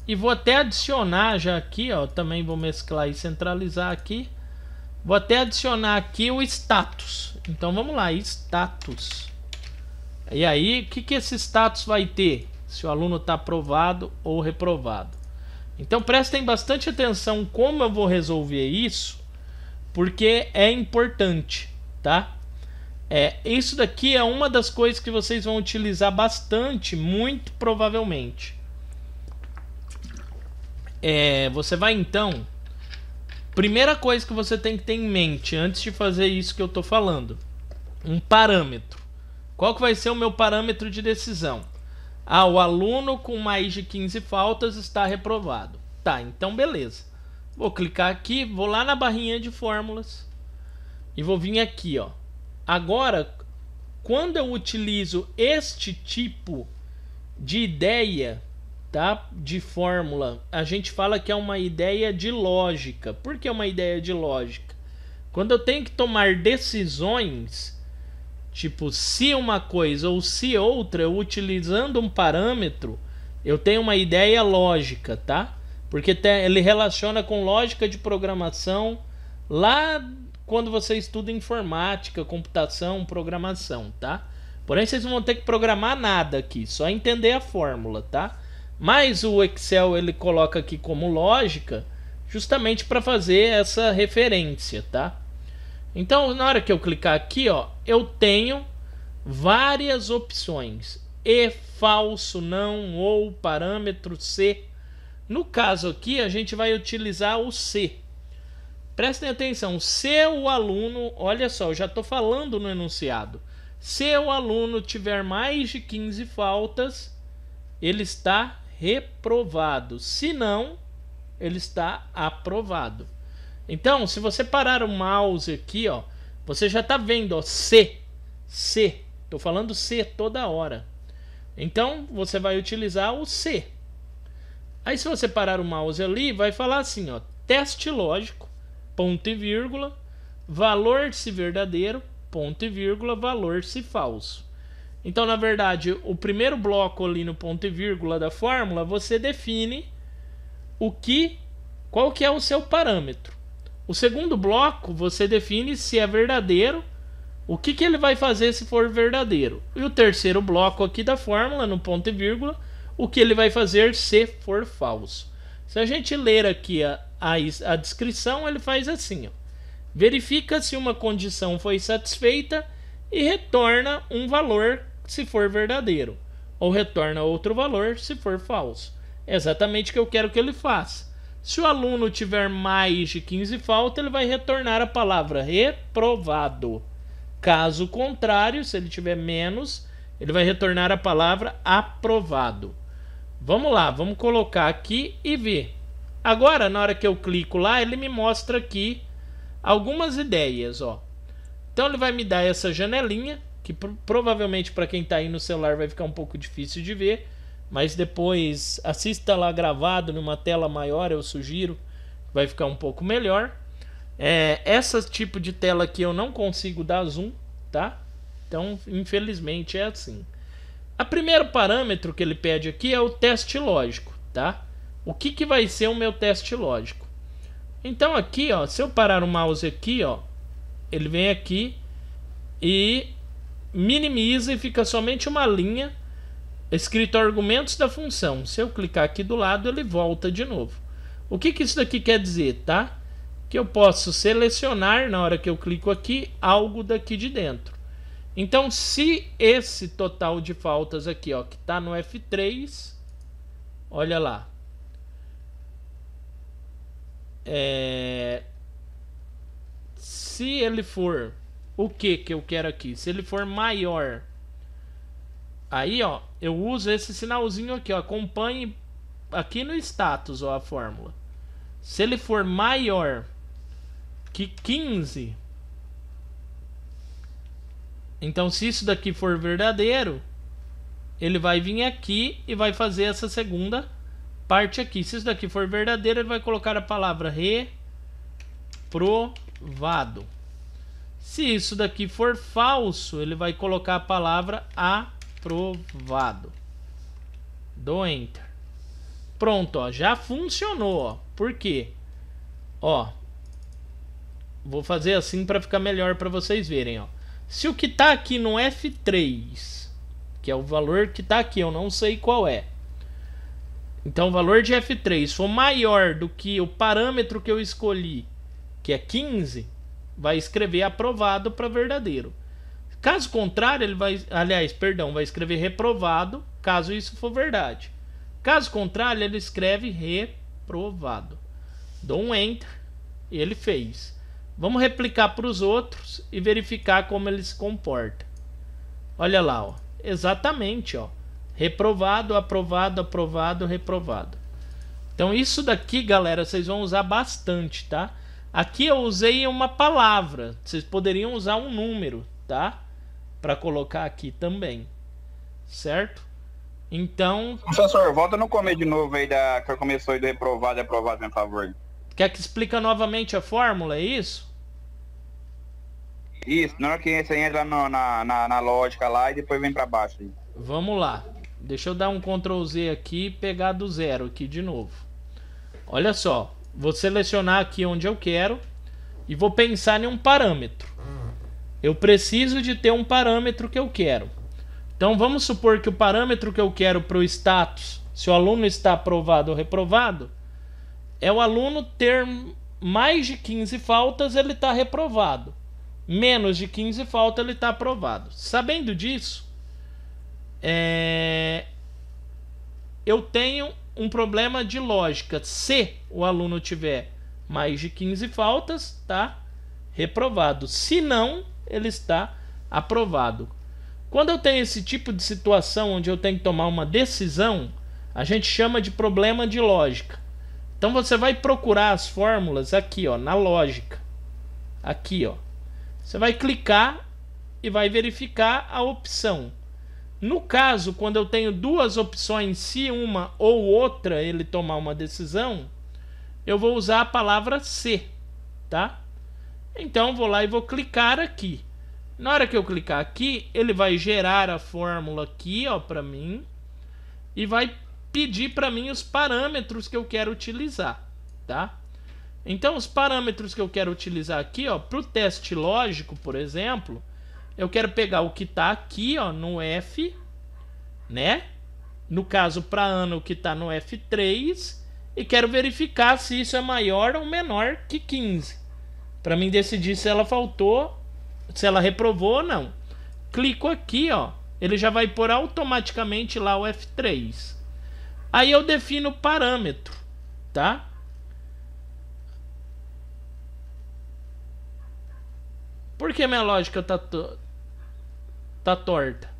E vou até adicionar já aqui, ó, também vou mesclar e centralizar aqui. Vou até adicionar aqui o status. Então vamos lá, status. E aí, o que esse status vai ter? Se o aluno está aprovado ou reprovado. Então prestem bastante atenção como eu vou resolver isso, porque é importante, tá? Isso daqui é uma das coisas que vocês vão utilizar bastante, muito provavelmente. Você vai então... Primeira coisa que você tem que ter em mente antes de fazer isso que eu estou falando. Um parâmetro. Qual que vai ser o meu parâmetro de decisão? O aluno com mais de 15 faltas está reprovado. Tá, então beleza. Vou clicar aqui, vou lá na barrinha de fórmulas e vou vir aqui, ó. Agora, quando eu utilizo este tipo de ideia, tá, de fórmula, a gente fala que é uma ideia de lógica. Por que é uma ideia de lógica? Quando eu tenho que tomar decisões, tipo se uma coisa ou se outra, eu utilizando um parâmetro, eu tenho uma ideia lógica, tá? Porque ele relaciona com lógica de programação lá quando você estuda informática, computação, programação, tá? Porém, vocês não vão ter que programar nada aqui, só entender a fórmula, tá? Mas o Excel ele coloca aqui como lógica justamente para fazer essa referência, tá? Então, na hora que eu clicar aqui, ó, eu tenho várias opções. E, falso, não, ou, parâmetro, se. No caso aqui, a gente vai utilizar o se. Prestem atenção, se o aluno... Olha só, eu já estou falando no enunciado. Se o aluno tiver mais de 15 faltas, ele está reprovado. Se não, ele está aprovado. Então, se você parar o mouse aqui, ó, você já está vendo, ó, se. Estou falando se toda hora. Então, você vai utilizar o se. Aí, se você parar o mouse ali, vai falar assim, ó, teste lógico, ponto e vírgula, valor se verdadeiro, ponto e vírgula, valor se falso. Então, na verdade, o primeiro bloco ali no ponto e vírgula da fórmula, você define qual que é o seu parâmetro. O segundo bloco, você define se é verdadeiro, o que ele vai fazer se for verdadeiro. E o terceiro bloco aqui da fórmula, no ponto e vírgula, o que ele vai fazer se for falso. Se a gente ler aqui a descrição, ele faz assim, ó. Verifica se uma condição foi satisfeita e retorna um valor se for verdadeiro, ou retorna outro valor se for falso. É exatamente o que eu quero que ele faça. Se o aluno tiver mais de 15 faltas, ele vai retornar a palavra reprovado. Caso contrário, se ele tiver menos, ele vai retornar a palavra aprovado. Vamos lá, vamos colocar aqui e ver. Agora, na hora que eu clico lá, ele me mostra aqui algumas ideias, ó. Então ele vai me dar essa janelinha, que provavelmente para quem está aí no celular vai ficar um pouco difícil de ver, mas depois assista lá gravado numa tela maior, eu sugiro, vai ficar um pouco melhor. Esse tipo de tela aqui eu não consigo dar zoom, tá? Então, infelizmente é assim. O primeiro parâmetro que ele pede aqui é o teste lógico, tá? O que vai ser o meu teste lógico? Então aqui, ó, se eu parar o mouse aqui, ó, ele vem aqui e minimiza e fica somente uma linha escrito argumentos da função. Se eu clicar aqui do lado, ele volta de novo. O que isso daqui quer dizer, tá? Que eu posso selecionar, na hora que eu clico aqui, algo daqui de dentro. Então, se esse total de faltas aqui, ó, que está no F3, olha lá. Se ele for, o que eu quero aqui? Se ele for maior, aí, ó, eu uso esse sinalzinho aqui, ó, acompanhe aqui no status, ó, a fórmula. Se ele for maior que 15, então se isso daqui for verdadeiro, ele vai vir aqui e vai fazer essa segunda parte aqui. Se isso daqui for verdadeiro, ele vai colocar a palavra reprovado. Se isso daqui for falso, ele vai colocar a palavra aprovado. Dou Enter. Pronto, ó, já funcionou, ó. Por quê? Ó, vou fazer assim para ficar melhor para vocês verem, ó. Se o que tá aqui no F3 que é o valor que está aqui, eu não sei qual é. Então o valor de F3 for maior do que o parâmetro que eu escolhi, que é 15, vai escrever aprovado para verdadeiro. Caso contrário, ele vai, vai escrever reprovado, caso isso for verdade. Caso contrário, ele escreve reprovado. Dou um Enter e ele fez. Vamos replicar para os outros e verificar como ele se comporta. Olha lá, ó. Exatamente, ó. Reprovado, aprovado, aprovado, reprovado. Então isso daqui, galera, vocês vão usar bastante, tá? Aqui eu usei uma palavra. Vocês poderiam usar um número, tá? Para colocar aqui também. Certo? Então... Professor, volta no começo de novo aí que começou aí do reprovado e aprovado, por favor. Quer que explique novamente a fórmula, é isso? Isso, na hora que você entra na lógica lá e depois vem para baixo aí. Vamos lá. Deixa eu dar um Ctrl Z aqui e pegar do zero aqui de novo. Olha só. Vou selecionar aqui onde eu quero e vou pensar em um parâmetro. Eu preciso de ter um parâmetro que eu quero. Então vamos supor que o parâmetro que eu quero para o status, se o aluno está aprovado ou reprovado, é o aluno ter mais de 15 faltas, ele está reprovado. Menos de 15 faltas, ele está aprovado. Sabendo disso, eu tenho um problema de lógica. Se o aluno tiver mais de 15 faltas, tá reprovado. Se não, ele está aprovado. Quando eu tenho esse tipo de situação onde eu tenho que tomar uma decisão, a gente chama de problema de lógica. Então você vai procurar as fórmulas aqui, ó, na lógica. Aqui, ó. Você vai clicar e vai verificar a opção. No caso, quando eu tenho duas opções, se uma ou outra ele tomar uma decisão, eu vou usar a palavra se, tá? Então vou lá e vou clicar aqui. Na hora que eu clicar aqui, ele vai gerar a fórmula aqui, ó, para mim, e vai pedir para mim os parâmetros que eu quero utilizar, tá? Então os parâmetros que eu quero utilizar aqui, ó, para o teste lógico, por exemplo, eu quero pegar o que está aqui, ó, no F, né? No caso, para ano, o que está no F3, e quero verificar se isso é maior ou menor que 15. Para mim decidir se ela faltou, se ela reprovou ou não. Clico aqui, ó, ele já vai pôr automaticamente lá o F3. Aí eu defino o parâmetro, tá? Por que minha lógica tá torta?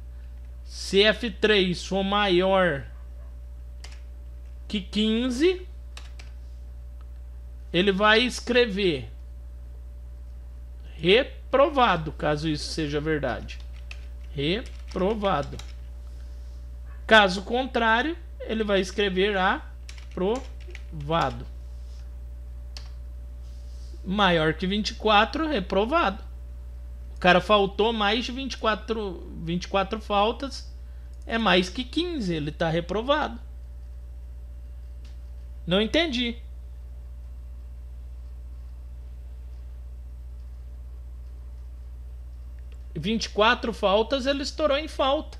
Se F3 for maior que 15, ele vai escrever reprovado, caso isso seja verdade. Reprovado. Caso contrário, ele vai escrever aprovado. Maior que 24, reprovado. O cara faltou mais de 24 faltas, é mais que 15, ele está reprovado. Não entendi. E 24 faltas, ele estourou em falta.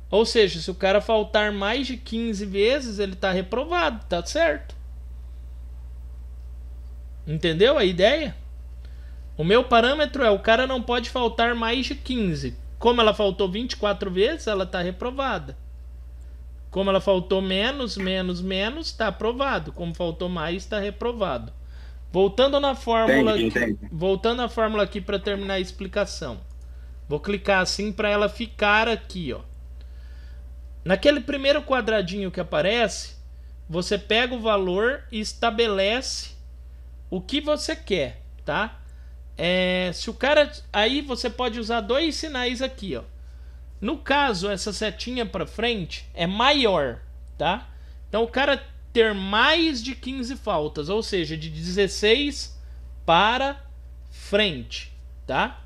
Ou seja, se o cara faltar mais de 15 vezes, ele está reprovado, tá certo? Entendeu a ideia? O meu parâmetro é o cara não pode faltar mais de 15. Como ela faltou 24 vezes, ela está reprovada. Como ela faltou menos, está aprovado. Como faltou mais, está reprovado. Voltando na fórmula, entendi. Voltando à fórmula aqui para terminar a explicação. Vou clicar assim para ela ficar aqui, ó. Naquele primeiro quadradinho que aparece, você pega o valor e estabelece o que você quer, tá? Se o cara, aí você pode usar dois sinais aqui, ó. No caso, essa setinha para frente é maior, tá? Então o cara ter mais de 15 faltas, ou seja, de 16 para frente, tá?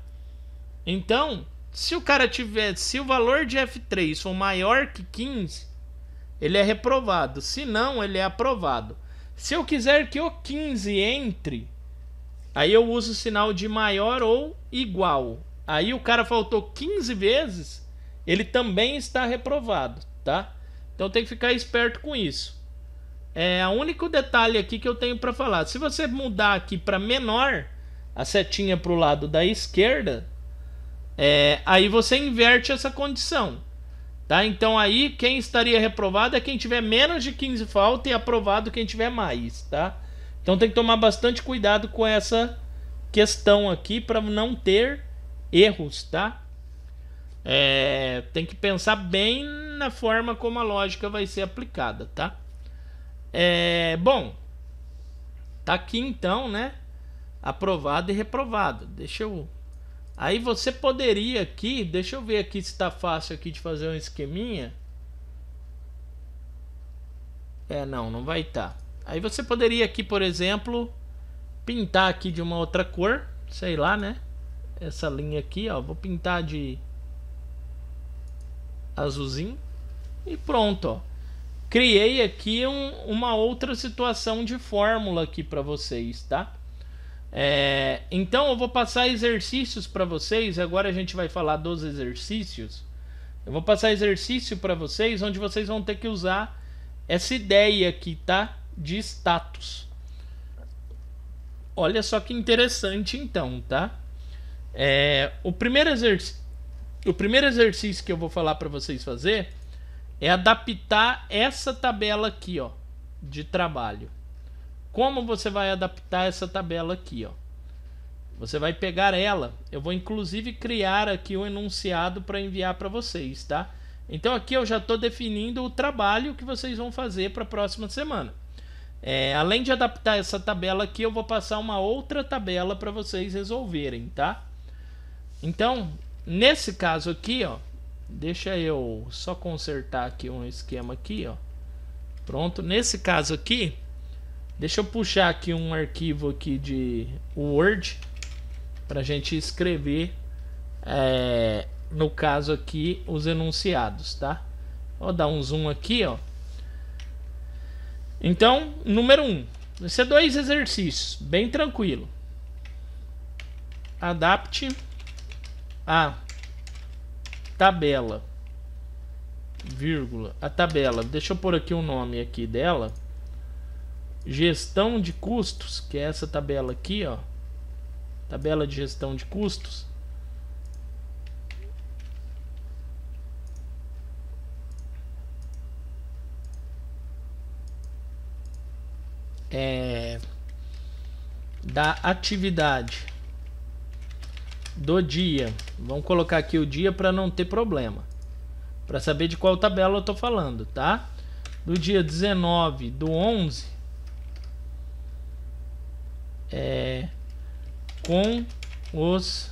Então, se o cara tiver, se o valor de F3 for maior que 15, ele é reprovado. Se não, ele é aprovado. Se eu quiser que o 15 entre, aí eu uso o sinal de maior ou igual. Aí o cara faltou 15 vezes, ele também está reprovado, tá? Então tem que ficar esperto com isso. O único detalhe aqui que eu tenho para falar, se você mudar aqui para menor, a setinha para o lado da esquerda, aí você inverte essa condição, tá? Então aí quem estaria reprovado é quem tiver menos de 15 faltas e aprovado quem tiver mais, tá? Então tem que tomar bastante cuidado com essa questão aqui para não ter erros, tá? Tem que pensar bem na forma como a lógica vai ser aplicada, tá? Bom, tá aqui então, né? Aprovado e reprovado. Aí você poderia aqui, deixa eu ver aqui se tá fácil aqui de fazer um esqueminha. Não vai tá. Aí você poderia aqui, por exemplo, pintar aqui de uma outra cor, sei lá, né? Essa linha aqui, ó, vou pintar de azulzinho e pronto, ó. Criei aqui uma outra situação de fórmula aqui para vocês, tá? Então eu vou passar exercícios para vocês. Agora a gente vai falar dos exercícios. Eu vou passar exercício para vocês onde vocês vão ter que usar essa ideia aqui, tá? De status. Olha só que interessante então, tá? O primeiro exercício que eu vou falar para vocês fazer é adaptar essa tabela aqui, ó, de trabalho. Como você vai adaptar essa tabela aqui, ó? Você vai pegar ela, eu vou inclusive criar aqui um enunciado para enviar para vocês, tá? Então aqui eu já estou definindo o trabalho que vocês vão fazer para a próxima semana. Além de adaptar essa tabela aqui, eu vou passar uma outra tabela para vocês resolverem, tá? Então, nesse caso aqui, ó, deixa eu só consertar aqui um esquema aqui, ó. Pronto, nesse caso aqui, deixa eu puxar aqui um arquivo aqui de Word para a gente escrever, no caso aqui, os enunciados, tá? Vou dar um zoom aqui, ó. Então, número 1, vai ser 2 exercícios, bem tranquilo. Adapte a tabela, vírgula, a tabela, deixa eu pôr aqui o nome aqui dela, gestão de custos, que é essa tabela aqui, ó, tabela de gestão de custos. Da atividade do dia, vamos colocar aqui o dia para não ter problema, para saber de qual tabela eu tô falando, tá? Do dia 19 do 11, com os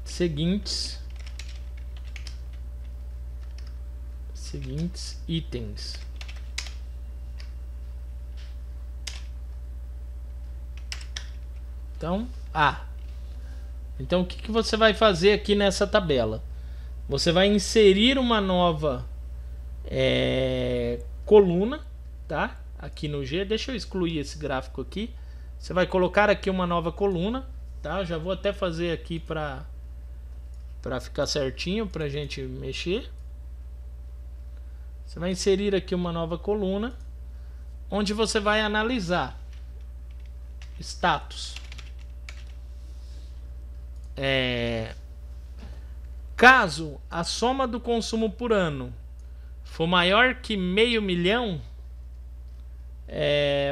seguintes itens. Então o que você vai fazer aqui nessa tabela? Você vai inserir uma nova coluna, tá? Aqui no G, deixa eu excluir esse gráfico aqui. Você vai colocar aqui uma nova coluna, tá? Já vou até fazer aqui para ficar certinho pra gente mexer. Você vai inserir aqui uma nova coluna onde você vai analisar status. Caso a soma do consumo por ano for maior que $500 mil,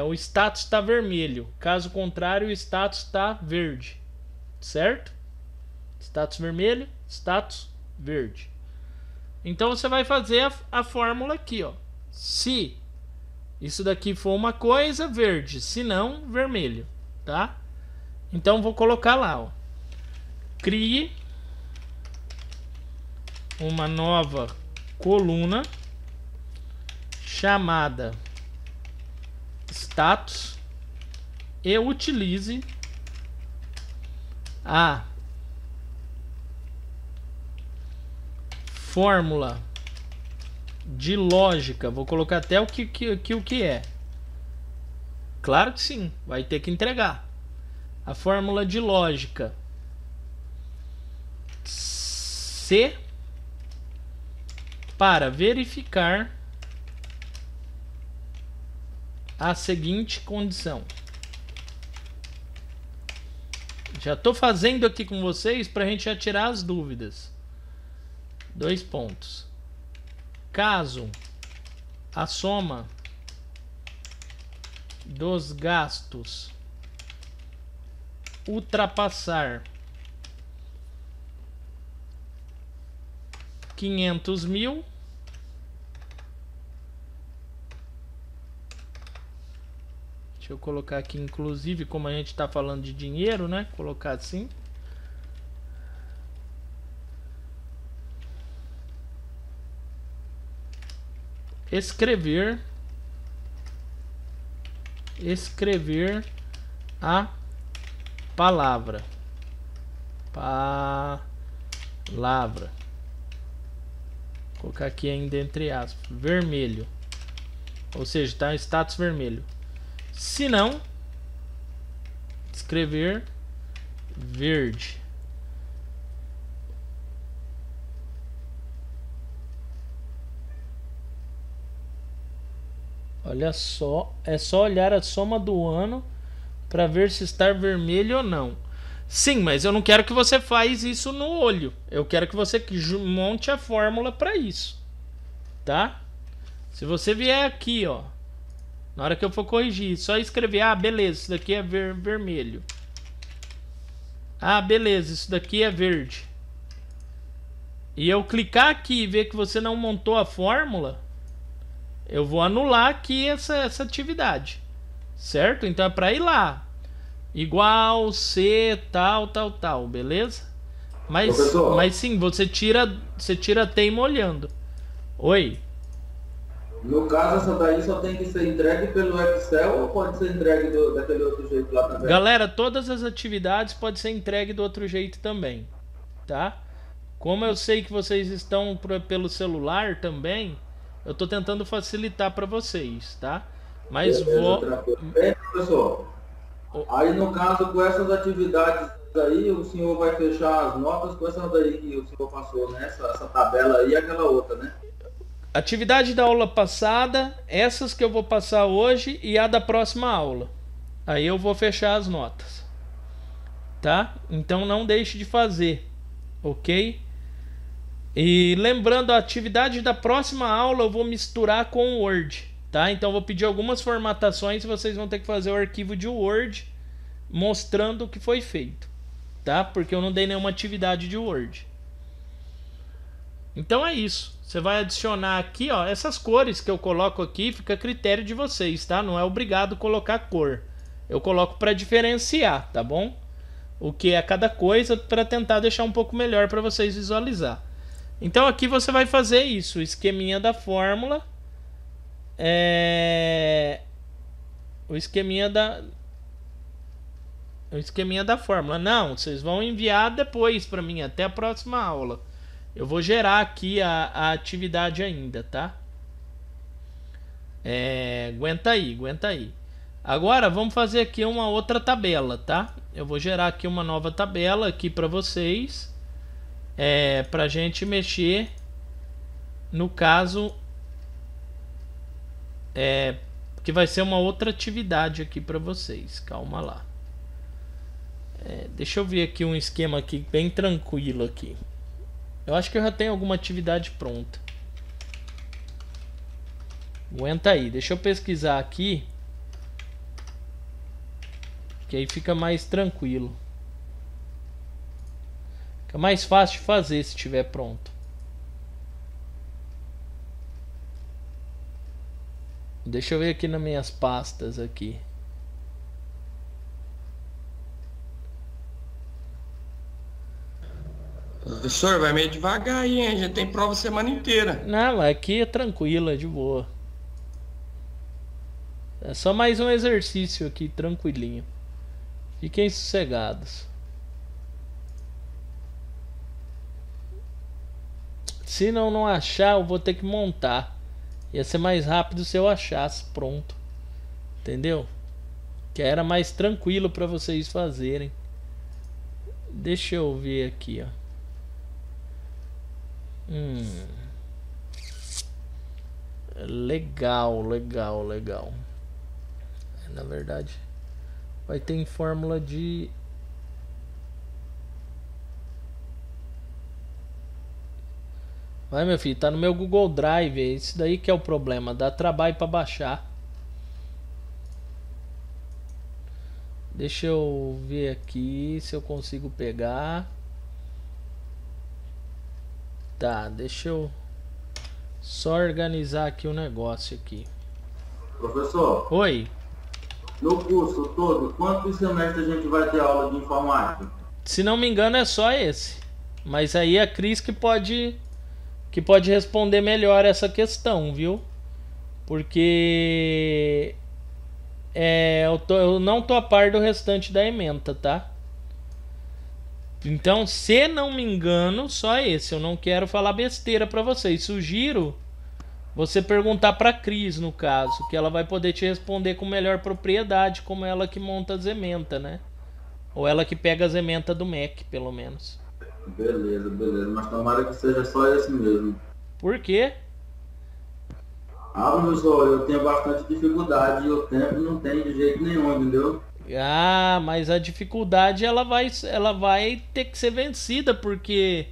o status está vermelho. Caso contrário, o status está verde, certo? Status vermelho, status verde. Então você vai fazer a fórmula aqui, ó. Se isso daqui for uma coisa, verde, se não, vermelho, tá? Então vou colocar lá, ó. Crie uma nova coluna chamada status e utilize a fórmula de lógica. Vou colocar até o que é. Claro que sim, vai ter que entregar a fórmula de lógica se para verificar a seguinte condição. Já estou fazendo aqui com vocês para a gente já tirar as dúvidas. 2 pontos. Caso a soma dos gastos ultrapassar 500 mil, deixa eu colocar aqui, inclusive, como a gente está falando de dinheiro, né? Colocar assim. Escrever a palavra. Vou colocar aqui ainda entre aspas, vermelho. Ou seja, está em status vermelho. Se não, escrever verde. Olha só, é só olhar a soma do ano para ver se está vermelho ou não. Sim, mas eu não quero que você faz isso no olho. Eu quero que você monte a fórmula para isso, tá? Se você vier aqui, ó, na hora que eu for corrigir, só escrever: ah, beleza, isso daqui é vermelho. Ah, beleza, isso daqui é verde. E eu clicar aqui e ver que você não montou a fórmula, eu vou anular aqui essa atividade, certo? Então é para ir lá, igual, C, tal, beleza? Mas sim, você tira teima olhando. Oi? No caso, essa daí só tem que ser entregue pelo Excel ou pode ser entregue daquele outro jeito lá também? Galera, todas as atividades podem ser entregue do outro jeito também, tá? Como eu sei que vocês estão pelo celular também, eu tô tentando facilitar para vocês, tá? Mas beleza, bem, professor. Aí no caso, com essas atividades aí, o senhor vai fechar as notas com essas daí que o senhor passou, né? Essa tabela aí e aquela outra, né? Atividade da aula passada, essas que eu vou passar hoje e a da próxima aula. Aí eu vou fechar as notas, tá? Então não deixe de fazer, ok? E lembrando, a atividade da próxima aula eu vou misturar com o Word, tá? Então eu vou pedir algumas formatações e vocês vão ter que fazer o arquivo de Word mostrando o que foi feito, tá? Porque eu não dei nenhuma atividade de Word. Então é isso. Você vai adicionar aqui, ó, essas cores que eu coloco aqui, fica a critério de vocês, tá? Não é obrigado colocar cor. Eu coloco para diferenciar, tá bom? O que é cada coisa, para tentar deixar um pouco melhor para vocês visualizar. Então aqui você vai fazer isso, o esqueminha da fórmula, o esqueminha da fórmula. Não, vocês vão enviar depois para mim, até a próxima aula. Eu vou gerar aqui a atividade ainda, tá? Aguenta aí. Agora vamos fazer aqui uma outra tabela, tá? Eu vou gerar aqui uma nova tabela aqui para vocês. Pra gente mexer, no caso, que vai ser uma outra atividade aqui para vocês. Calma lá. Deixa eu ver aqui um esquema aqui bem tranquilo aqui. Eu acho que eu já tenho alguma atividade pronta. Aguenta aí, deixa eu pesquisar aqui, que aí fica mais tranquilo. Fica mais fácil de fazer se estiver pronto. Deixa eu ver aqui nas minhas pastas aqui. Professor, vai meio devagar aí, hein? A gente tem prova semana inteira. Não, aqui é tranquilo, é de boa. É só mais um exercício aqui, tranquilinho. Fiquem sossegados. Se não achar, eu vou ter que montar. Ia ser mais rápido se eu achasse pronto. Entendeu? Que era mais tranquilo para vocês fazerem. Deixa eu ver aqui, ó. Legal. Na verdade, vai ter em fórmula de... Vai, meu filho, tá no meu Google Drive. Esse daí que é o problema. Dá trabalho pra baixar. Deixa eu ver aqui se eu consigo pegar. Tá, deixa eu só organizar aqui o negócio aqui. Professor, Oi. no curso todo, quantos semestres a gente vai ter aula de informática? Se não me engano é só esse. Mas aí é a Cris que pode responder melhor essa questão, viu? Porque eu não tô a par do restante da ementa, tá? Então, se não me engano, só esse. Eu não quero falar besteira pra vocês. Sugiro você perguntar pra Cris, no caso, que ela vai poder te responder com melhor propriedade, como ela que monta as ementas, né? Ou ela que pega as ementas do Mac, pelo menos. Beleza. Mas tomara que seja só esse mesmo. Por quê? Professor, eu tenho bastante dificuldade e o tempo não tem de jeito nenhum, entendeu? Ah, mas a dificuldade ela vai ter que ser vencida, porque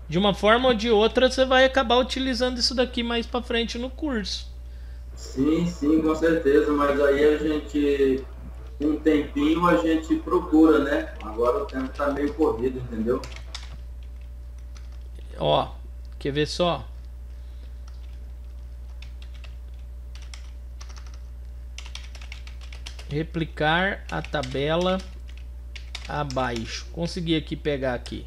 de uma forma ou de outra você vai acabar utilizando isso daqui mais pra frente no curso. Sim, com certeza, mas aí a gente, um tempinho a gente procura, né? Agora o tempo tá meio corrido, entendeu? Ó, quer ver só? Replicar a tabela abaixo. Consegui aqui pegar aqui.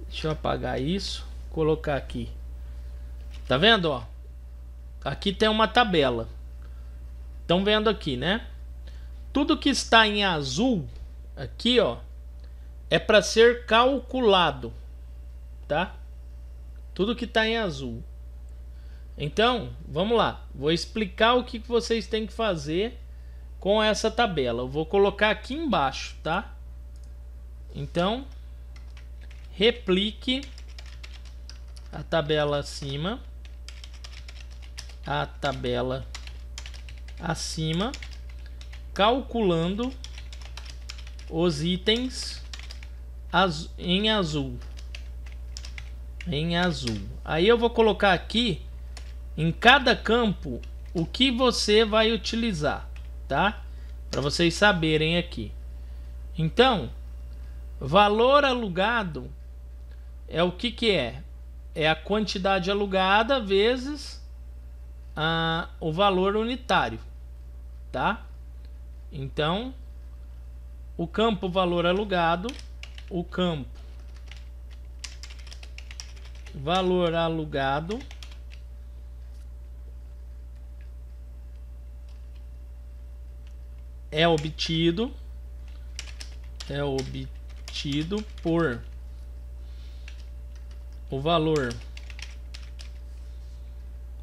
Deixa eu apagar isso, colocar aqui. Tá vendo, ó? Aqui tem uma tabela. Estão vendo aqui, né? Tudo que está em azul aqui, ó, é para ser calculado, tá? Tudo que está em azul. Então, vamos lá. Vou explicar o que vocês têm que fazer com essa tabela. Eu vou colocar aqui embaixo, tá? Então, replique a tabela acima, calculando os itens em azul. Aí eu vou colocar aqui em cada campo o que você vai utilizar, tá? Para vocês saberem aqui. Então, valor alugado é o que é? É a quantidade alugada vezes o valor unitário, tá? Então, o campo valor alugado, o campo valor alugado é obtido por o valor,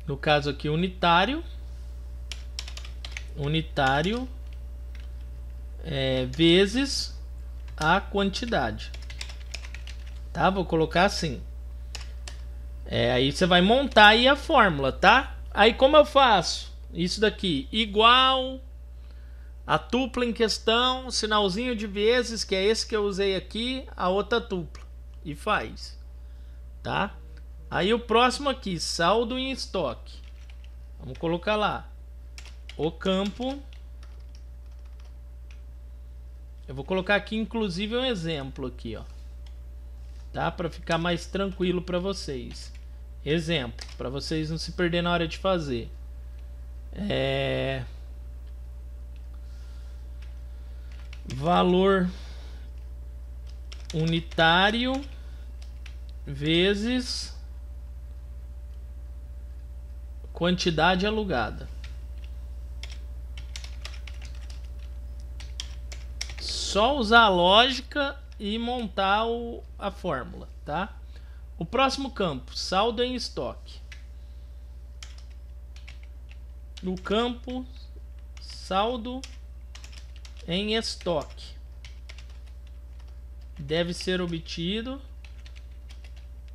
no caso aqui unitário vezes a quantidade, tá? Vou colocar assim. Aí você vai montar aí a fórmula, tá? Aí como eu faço? Isso daqui igual a tupla em questão, sinalzinho de vezes, que é esse que eu usei aqui, a outra tupla, e faz, tá? Aí o próximo aqui, saldo em estoque. Vamos colocar lá o campo. Eu vou colocar aqui inclusive um exemplo aqui, ó, tá? Para ficar mais tranquilo para vocês. Exemplo, para vocês não se perderem na hora de fazer. Valor unitário vezes quantidade alugada. Só usar a lógica e montar a fórmula, tá? O próximo campo, saldo em estoque. No campo saldo em estoque deve ser obtido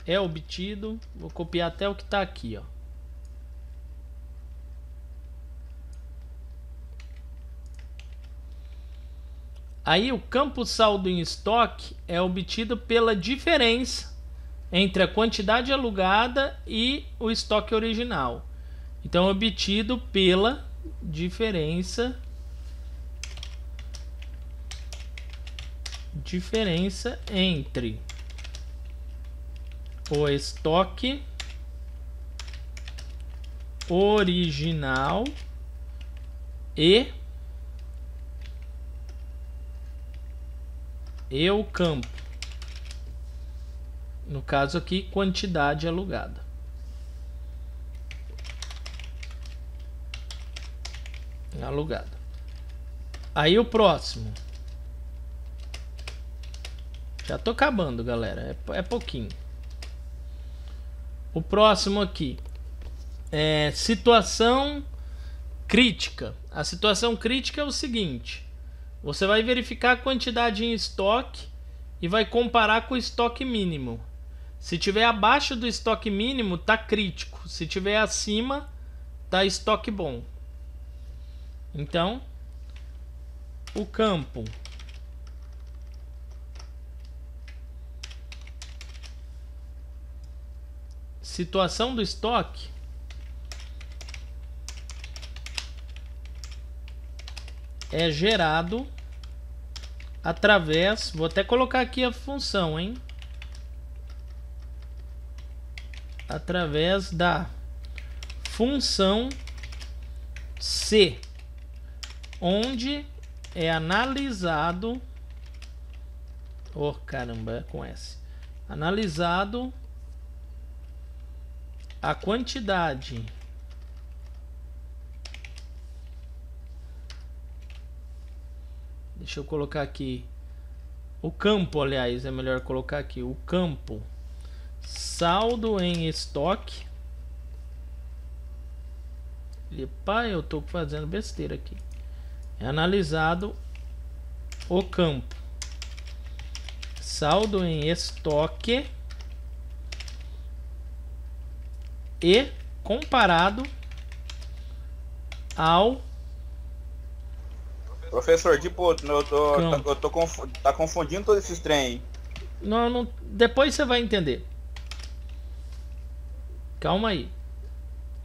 é obtido. Vou copiar até o que está aqui, ó. Aí o campo saldo em estoque é obtido pela diferença entre a quantidade alugada e o estoque original. Então é obtido pela diferença entre o estoque original e o campo. No caso aqui, quantidade alugada. Alugada. Aí o próximo. Já tô acabando, galera. É pouquinho. O próximo aqui é situação crítica. A situação crítica é o seguinte: você vai verificar a quantidade em estoque e vai comparar com o estoque mínimo. Se tiver abaixo do estoque mínimo, tá crítico. Se tiver acima, tá estoque bom. Então, o campo situação do estoque é gerado através, vou até colocar aqui a função, hein? Através da função C, onde é analisado, oh caramba, é com S, analisado a quantidade deixa eu colocar aqui o campo, aliás, é melhor colocar aqui o campo saldo em estoque. Epa, eu tô fazendo besteira aqui. É analisado o campo saldo em estoque e comparado ao Professor, tipo, tá confundindo todos esses trem aí. não, depois você vai entender. Calma aí.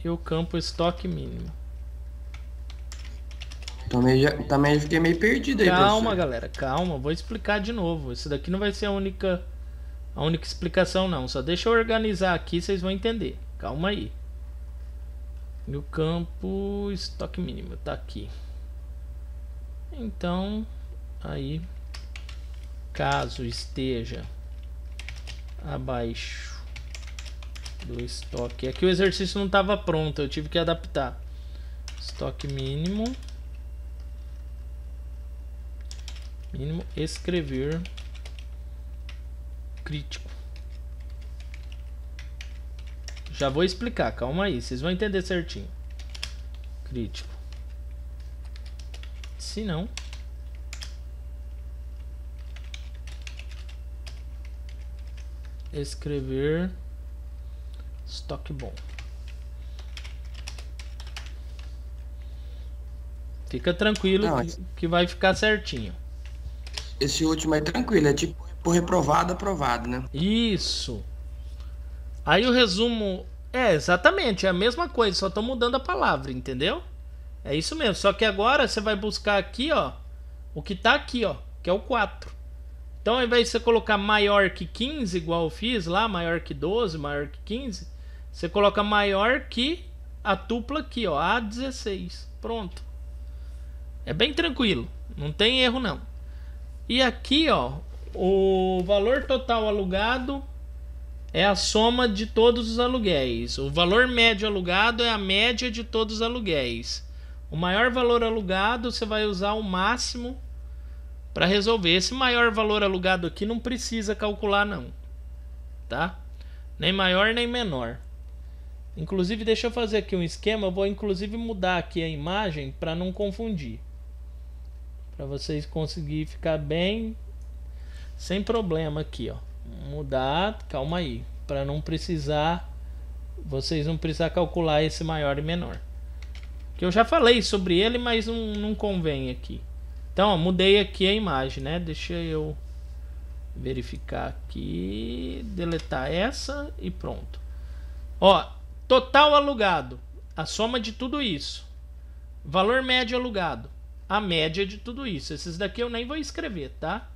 E o campo estoque mínimo. Também fiquei meio perdido aí, Calma, professor. galera, calma. Vou explicar de novo. Isso daqui não vai ser a única explicação, não. Só deixa eu organizar aqui, vocês vão entender. Calma aí. E o campo estoque mínimo tá aqui. Então, aí, caso esteja abaixo do estoque, aqui o exercício não estava pronto, eu tive que adaptar. Estoque mínimo, escrever crítico. Já vou explicar, calma aí, vocês vão entender certinho. Crítico. Se não, escrever estoque bom. Fica tranquilo que vai ficar certinho. Esse último é tranquilo, é tipo por reprovado, aprovado, né? Isso. Aí o resumo é exatamente a mesma coisa, só tô mudando a palavra, entendeu? É isso mesmo, só que agora você vai buscar aqui, ó, o que tá aqui, ó, que é o 4. Então, ao invés de você colocar maior que 15, igual eu fiz lá, maior que 12, maior que 15, você coloca maior que a tupla aqui, ó, A16. Pronto. É bem tranquilo, não tem erro não. E aqui, ó, o valor total alugado é a soma de todos os aluguéis. O valor médio alugado é a média de todos os aluguéis. O maior valor alugado você vai usar o máximo para resolver. Esse maior valor alugado aqui não precisa calcular não, tá? Nem maior nem menor. Inclusive, deixa eu fazer aqui um esquema. Eu vou inclusive mudar aqui a imagem para não confundir, para vocês conseguirem ficar bem sem problema aqui, ó. Mudar, calma aí. Para não precisar, vocês não precisar calcular esse maior e menor. Que eu já falei sobre ele, mas não convém aqui. Então, ó, mudei aqui a imagem, né? Deixa eu verificar aqui, deletar essa e pronto. Ó, total alugado, a soma de tudo isso. Valor médio alugado, a média de tudo isso. Esses daqui eu nem vou escrever, tá?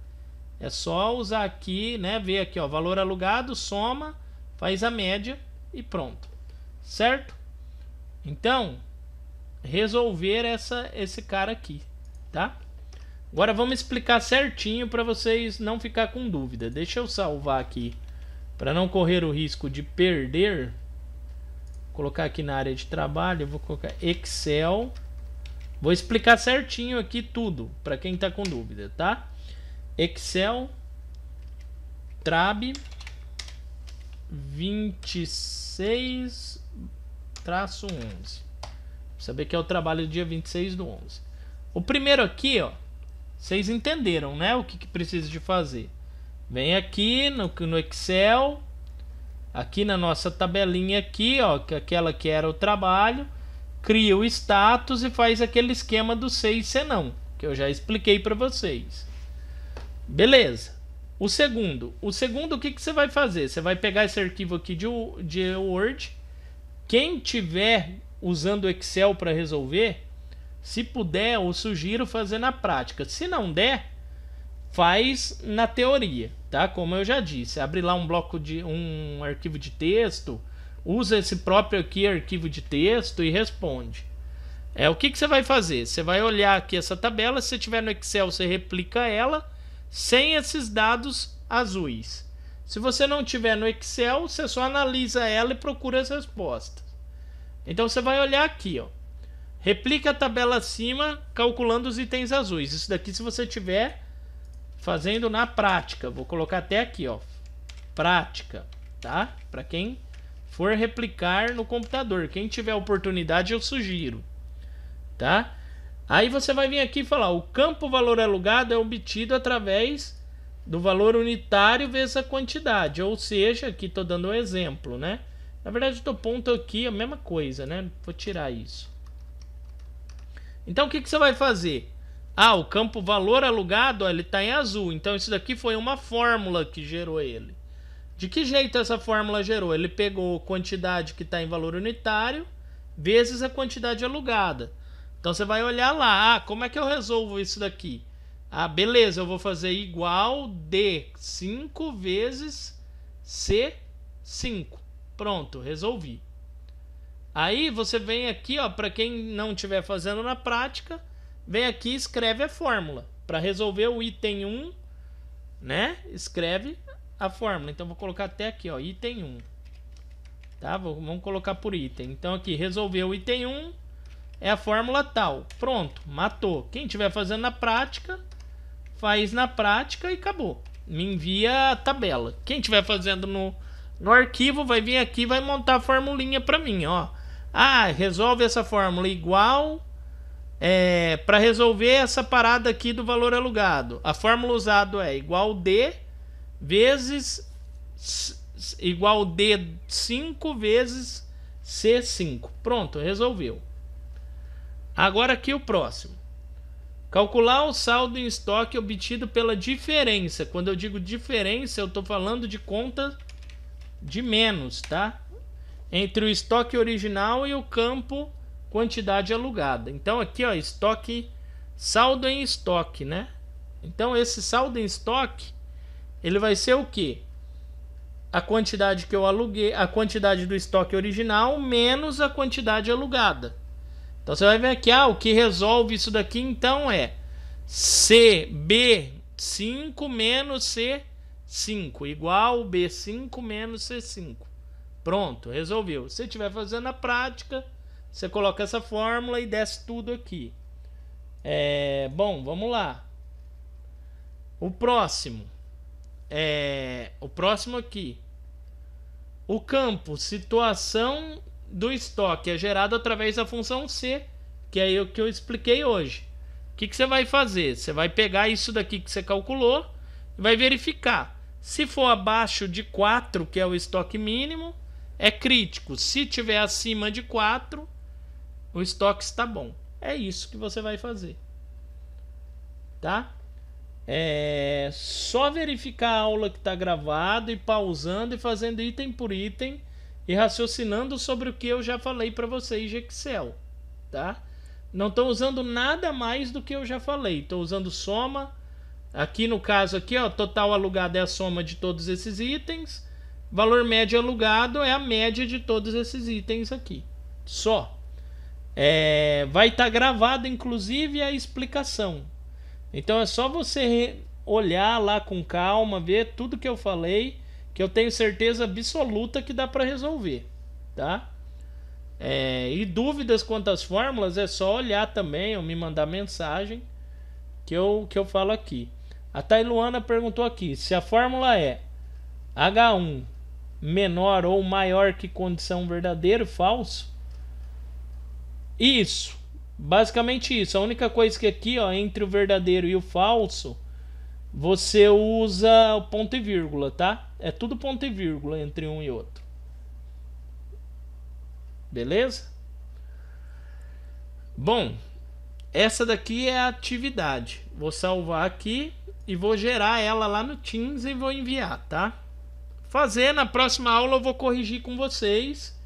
É só usar aqui, né? Ver aqui, ó, valor alugado, soma, faz a média e pronto. Certo? Então, resolver esse cara aqui, tá? Agora vamos explicar certinho para vocês não ficar com dúvida. Deixa eu salvar aqui para não correr o risco de perder. Vou colocar aqui na área de trabalho, eu vou colocar Excel. Vou explicar certinho aqui tudo para quem está com dúvida, tá? Excel Trab 26-11. Saber que é o trabalho do dia 26/11. O primeiro aqui, ó, vocês entenderam, né? O que precisa de fazer. Vem aqui no Excel, aqui na nossa tabelinha aqui, ó, que aquela que era o trabalho, cria o status e faz aquele esquema do se e se não, que eu já expliquei para vocês. Beleza. O segundo, o que você vai fazer? Você vai pegar esse arquivo aqui de Word. Quem tiver usando o Excel para resolver, se puder, eu sugiro fazer na prática. Se não der, faz na teoria, tá? Como eu já disse, abre lá um arquivo de texto, usa esse próprio aqui arquivo de texto e responde. O que você vai fazer? Você vai olhar aqui essa tabela, se tiver no Excel, você replica ela sem esses dados azuis. Se você não tiver no Excel, você só analisa ela e procura as respostas. Então você vai olhar aqui, ó. Replica a tabela acima, calculando os itens azuis. Isso daqui se você tiver fazendo na prática. Vou colocar até aqui, ó. Prática, tá? Para quem for replicar no computador. Quem tiver oportunidade, eu sugiro, tá? Aí você vai vir aqui e falar: o campo valor alugado é obtido através do valor unitário vezes a quantidade. Ou seja, aqui estou dando um exemplo, né? Na verdade, estou pondo aqui a mesma coisa, né? Vou tirar isso. Então, o que você vai fazer? Ah, o campo valor alugado, ó, ele está em azul. Então, isso daqui foi uma fórmula que gerou ele. De que jeito essa fórmula gerou? Ele pegou a quantidade que está em valor unitário vezes a quantidade alugada. Então, você vai olhar lá. Ah, como é que eu resolvo isso daqui? Ah, beleza, eu vou fazer igual D5 vezes C5. Pronto, resolvi. Aí você vem aqui, ó, para quem não estiver fazendo na prática, vem aqui e escreve a fórmula. Para resolver o item 1, né? Escreve a fórmula. Então vou colocar até aqui, ó, item 1. Tá? Vamos colocar por item. Então aqui, resolver o item 1 é a fórmula tal. Pronto, matou. Quem estiver fazendo na prática, faz na prática e acabou. Me envia a tabela. Quem estiver fazendo no arquivo, vai vir aqui e vai montar a formulinha para mim, ó. Ah, resolve essa fórmula igual para resolver essa parada aqui do valor alugado. A fórmula usada é igual D vezes igual D5 vezes C5. Pronto, resolveu. Agora aqui o próximo. Calcular o saldo em estoque obtido pela diferença. Quando eu digo diferença, eu estou falando de conta de menos, tá? Entre o estoque original e o campo quantidade alugada. Então aqui, ó, estoque, saldo em estoque, né? Então esse saldo em estoque, ele vai ser o quê? A quantidade que eu aluguei, a quantidade do estoque original menos a quantidade alugada. Então você vai ver aqui, o que resolve isso daqui então é CB5 menos C5 igual B5 menos C5. Pronto, resolveu. Se estiver fazendo a prática, você coloca essa fórmula e desce tudo aqui. Bom, vamos lá. O próximo aqui. O campo situação do estoque é gerado através da função C, que é o que eu expliquei hoje. O que você vai fazer? Você vai pegar isso daqui que você calculou e vai verificar. Se for abaixo de 4, que é o estoque mínimo, é crítico. Se tiver acima de 4, o estoque está bom. É isso que você vai fazer. Tá? É só verificar a aula que está gravada e pausando e fazendo item por item e raciocinando sobre o que eu já falei para vocês de Excel. Tá? Não estou usando nada mais do que eu já falei. Estou usando soma. Aqui no caso aqui, ó, total alugado é a soma de todos esses itens. Valor médio alugado é a média de todos esses itens aqui. Só. Vai estar gravado inclusive a explicação. Então é só você olhar lá com calma, ver tudo que eu falei, que eu tenho certeza absoluta que dá para resolver, tá? E dúvidas quanto às fórmulas é só olhar também ou me mandar mensagem que eu falo aqui. A Tailuana perguntou aqui se a fórmula é H1 menor ou maior que condição verdadeiro, falso. Isso, basicamente isso. A única coisa que aqui, ó, entre o verdadeiro e o falso, você usa o ponto e vírgula, tá? É tudo ponto e vírgula entre um e outro. Beleza? Bom, essa daqui é a atividade. Vou salvar aqui e vou gerar ela lá no Teams e vou enviar, tá? Na próxima aula eu vou corrigir com vocês,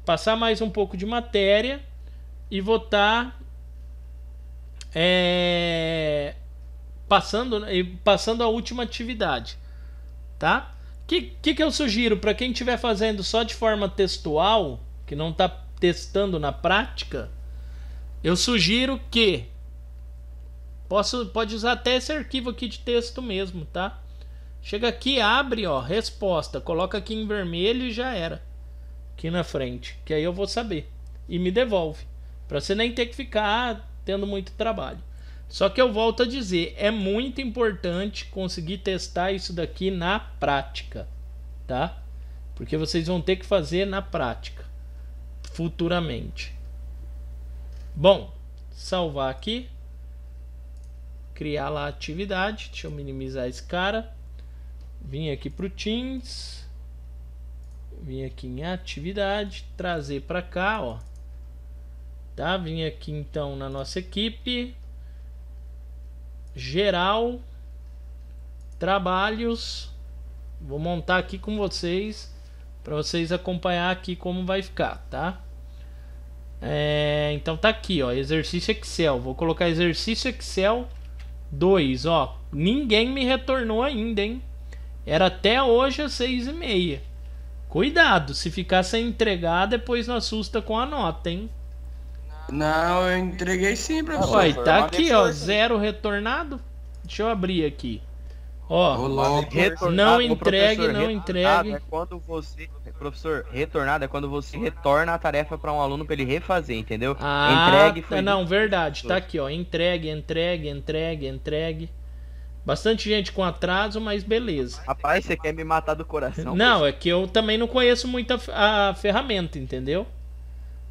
passar mais um pouco de matéria e vou estar passando a última atividade, tá? Que eu sugiro para quem estiver fazendo só de forma textual, que não está testando na prática, eu sugiro que pode usar até esse arquivo aqui de texto mesmo, tá? Chega aqui, abre, ó, resposta, coloca aqui em vermelho e já era. Aqui na frente, que aí eu vou saber e me devolve, para você nem ter que ficar tendo muito trabalho. Só que eu volto a dizer, é muito importante conseguir testar isso daqui na prática, tá? Porque vocês vão ter que fazer na prática futuramente. Bom, salvar aqui, criar lá a atividade. Deixa eu minimizar esse cara. Vim aqui para o Teams, vim aqui em atividade, trazer para cá, ó. Tá? Vim aqui então na nossa equipe, geral, trabalhos. Vou montar aqui com vocês para vocês acompanhar aqui como vai ficar, tá? Então tá aqui, ó, exercício Excel. Vou colocar exercício Excel 2, ó. Ninguém me retornou ainda, hein? Era até hoje às 6h30. Cuidado, se ficar sem entregar, depois não assusta com a nota, hein? Não, eu entreguei sim, professor. Ué, tá aqui, ó, 0 retornado. Deixa eu abrir aqui. Ó, não entregue, não entregue. É quando você, professor, retornado é quando você retorna a tarefa para um aluno para ele refazer, entendeu? Entregue foi não, verdade, tá aqui, ó, entregue. Bastante gente com atraso, mas beleza. Rapaz, você quer me matar do coração? Não, professor? É que eu também não conheço muito a ferramenta, entendeu?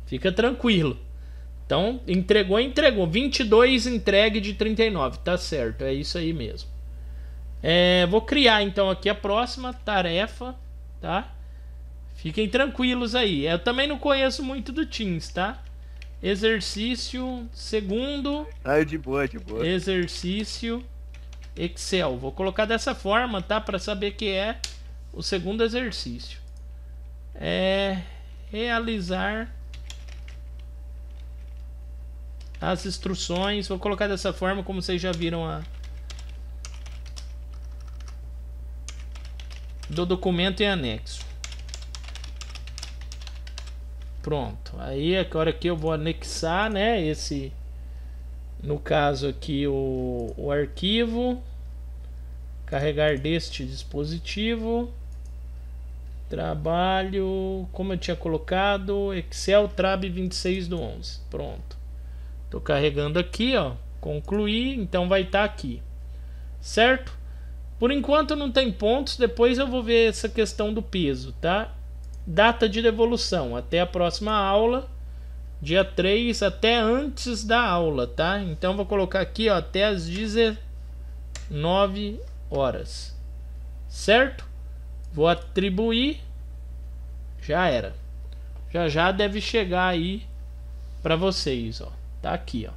Fica tranquilo. Então, entregou. 22 entregue de 39, tá certo, é isso aí mesmo. Vou criar então aqui a próxima tarefa, tá? Fiquem tranquilos aí. Eu também não conheço muito do Teams, tá? Exercício segundo. De boa. Exercício Excel. Vou colocar dessa forma, tá? Para saber que é o segundo exercício. Realizar as instruções. Vou colocar dessa forma, como vocês já viram do documento em anexo. Pronto. Aí agora aqui eu vou anexar, né? Esse, no caso aqui, o arquivo. Carregar deste dispositivo. Trabalho, como eu tinha colocado, Excel Trab 26/11. Pronto. Tô carregando aqui, ó. Concluir, então vai estar aqui. Certo? Por enquanto não tem pontos, depois eu vou ver essa questão do peso, tá? Data de devolução, até a próxima aula, dia 3, até antes da aula, tá? Então vou colocar aqui, ó, até as 19 horas, certo? Vou atribuir, já era. Já deve chegar aí para vocês, ó. Tá aqui, ó.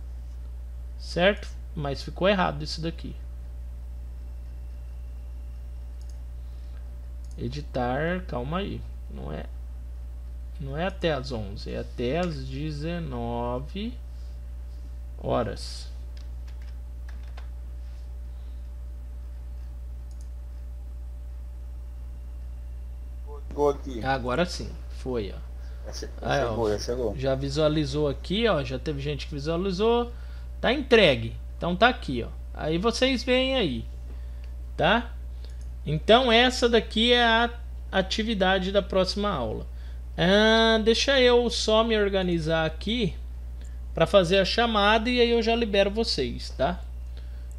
Certo? Mas ficou errado isso daqui. Editar, calma aí. Não é até as 11, é até as 19 horas. Chegou aqui. Agora sim, foi, ó. Aí, Já chegou. Já visualizou aqui, ó. Já teve gente que visualizou. Tá entregue. Então tá aqui, ó. Aí vocês veem aí, tá? Então essa daqui é a atividade da próxima aula. Deixa eu só me organizar aqui para fazer a chamada e aí eu já libero vocês, tá?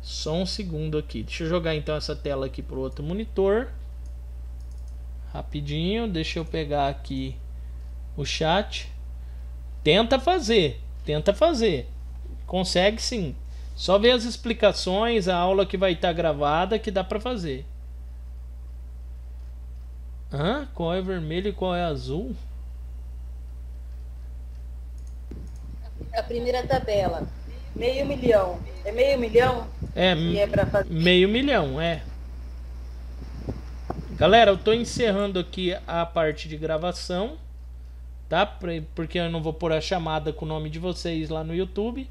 Só um segundo aqui. Deixa eu jogar então essa tela aqui pro outro monitor. Rapidinho, deixa eu pegar aqui o chat. Tenta fazer. Consegue sim. Só ver as explicações, a aula que vai estar gravada que dá para fazer. Qual é vermelho e qual é azul? A primeira tabela. 500 mil. É 500 mil? É pra fazer 500 mil, é. Galera, eu tô encerrando aqui a parte de gravação, tá? Porque eu não vou pôr a chamada com o nome de vocês lá no YouTube.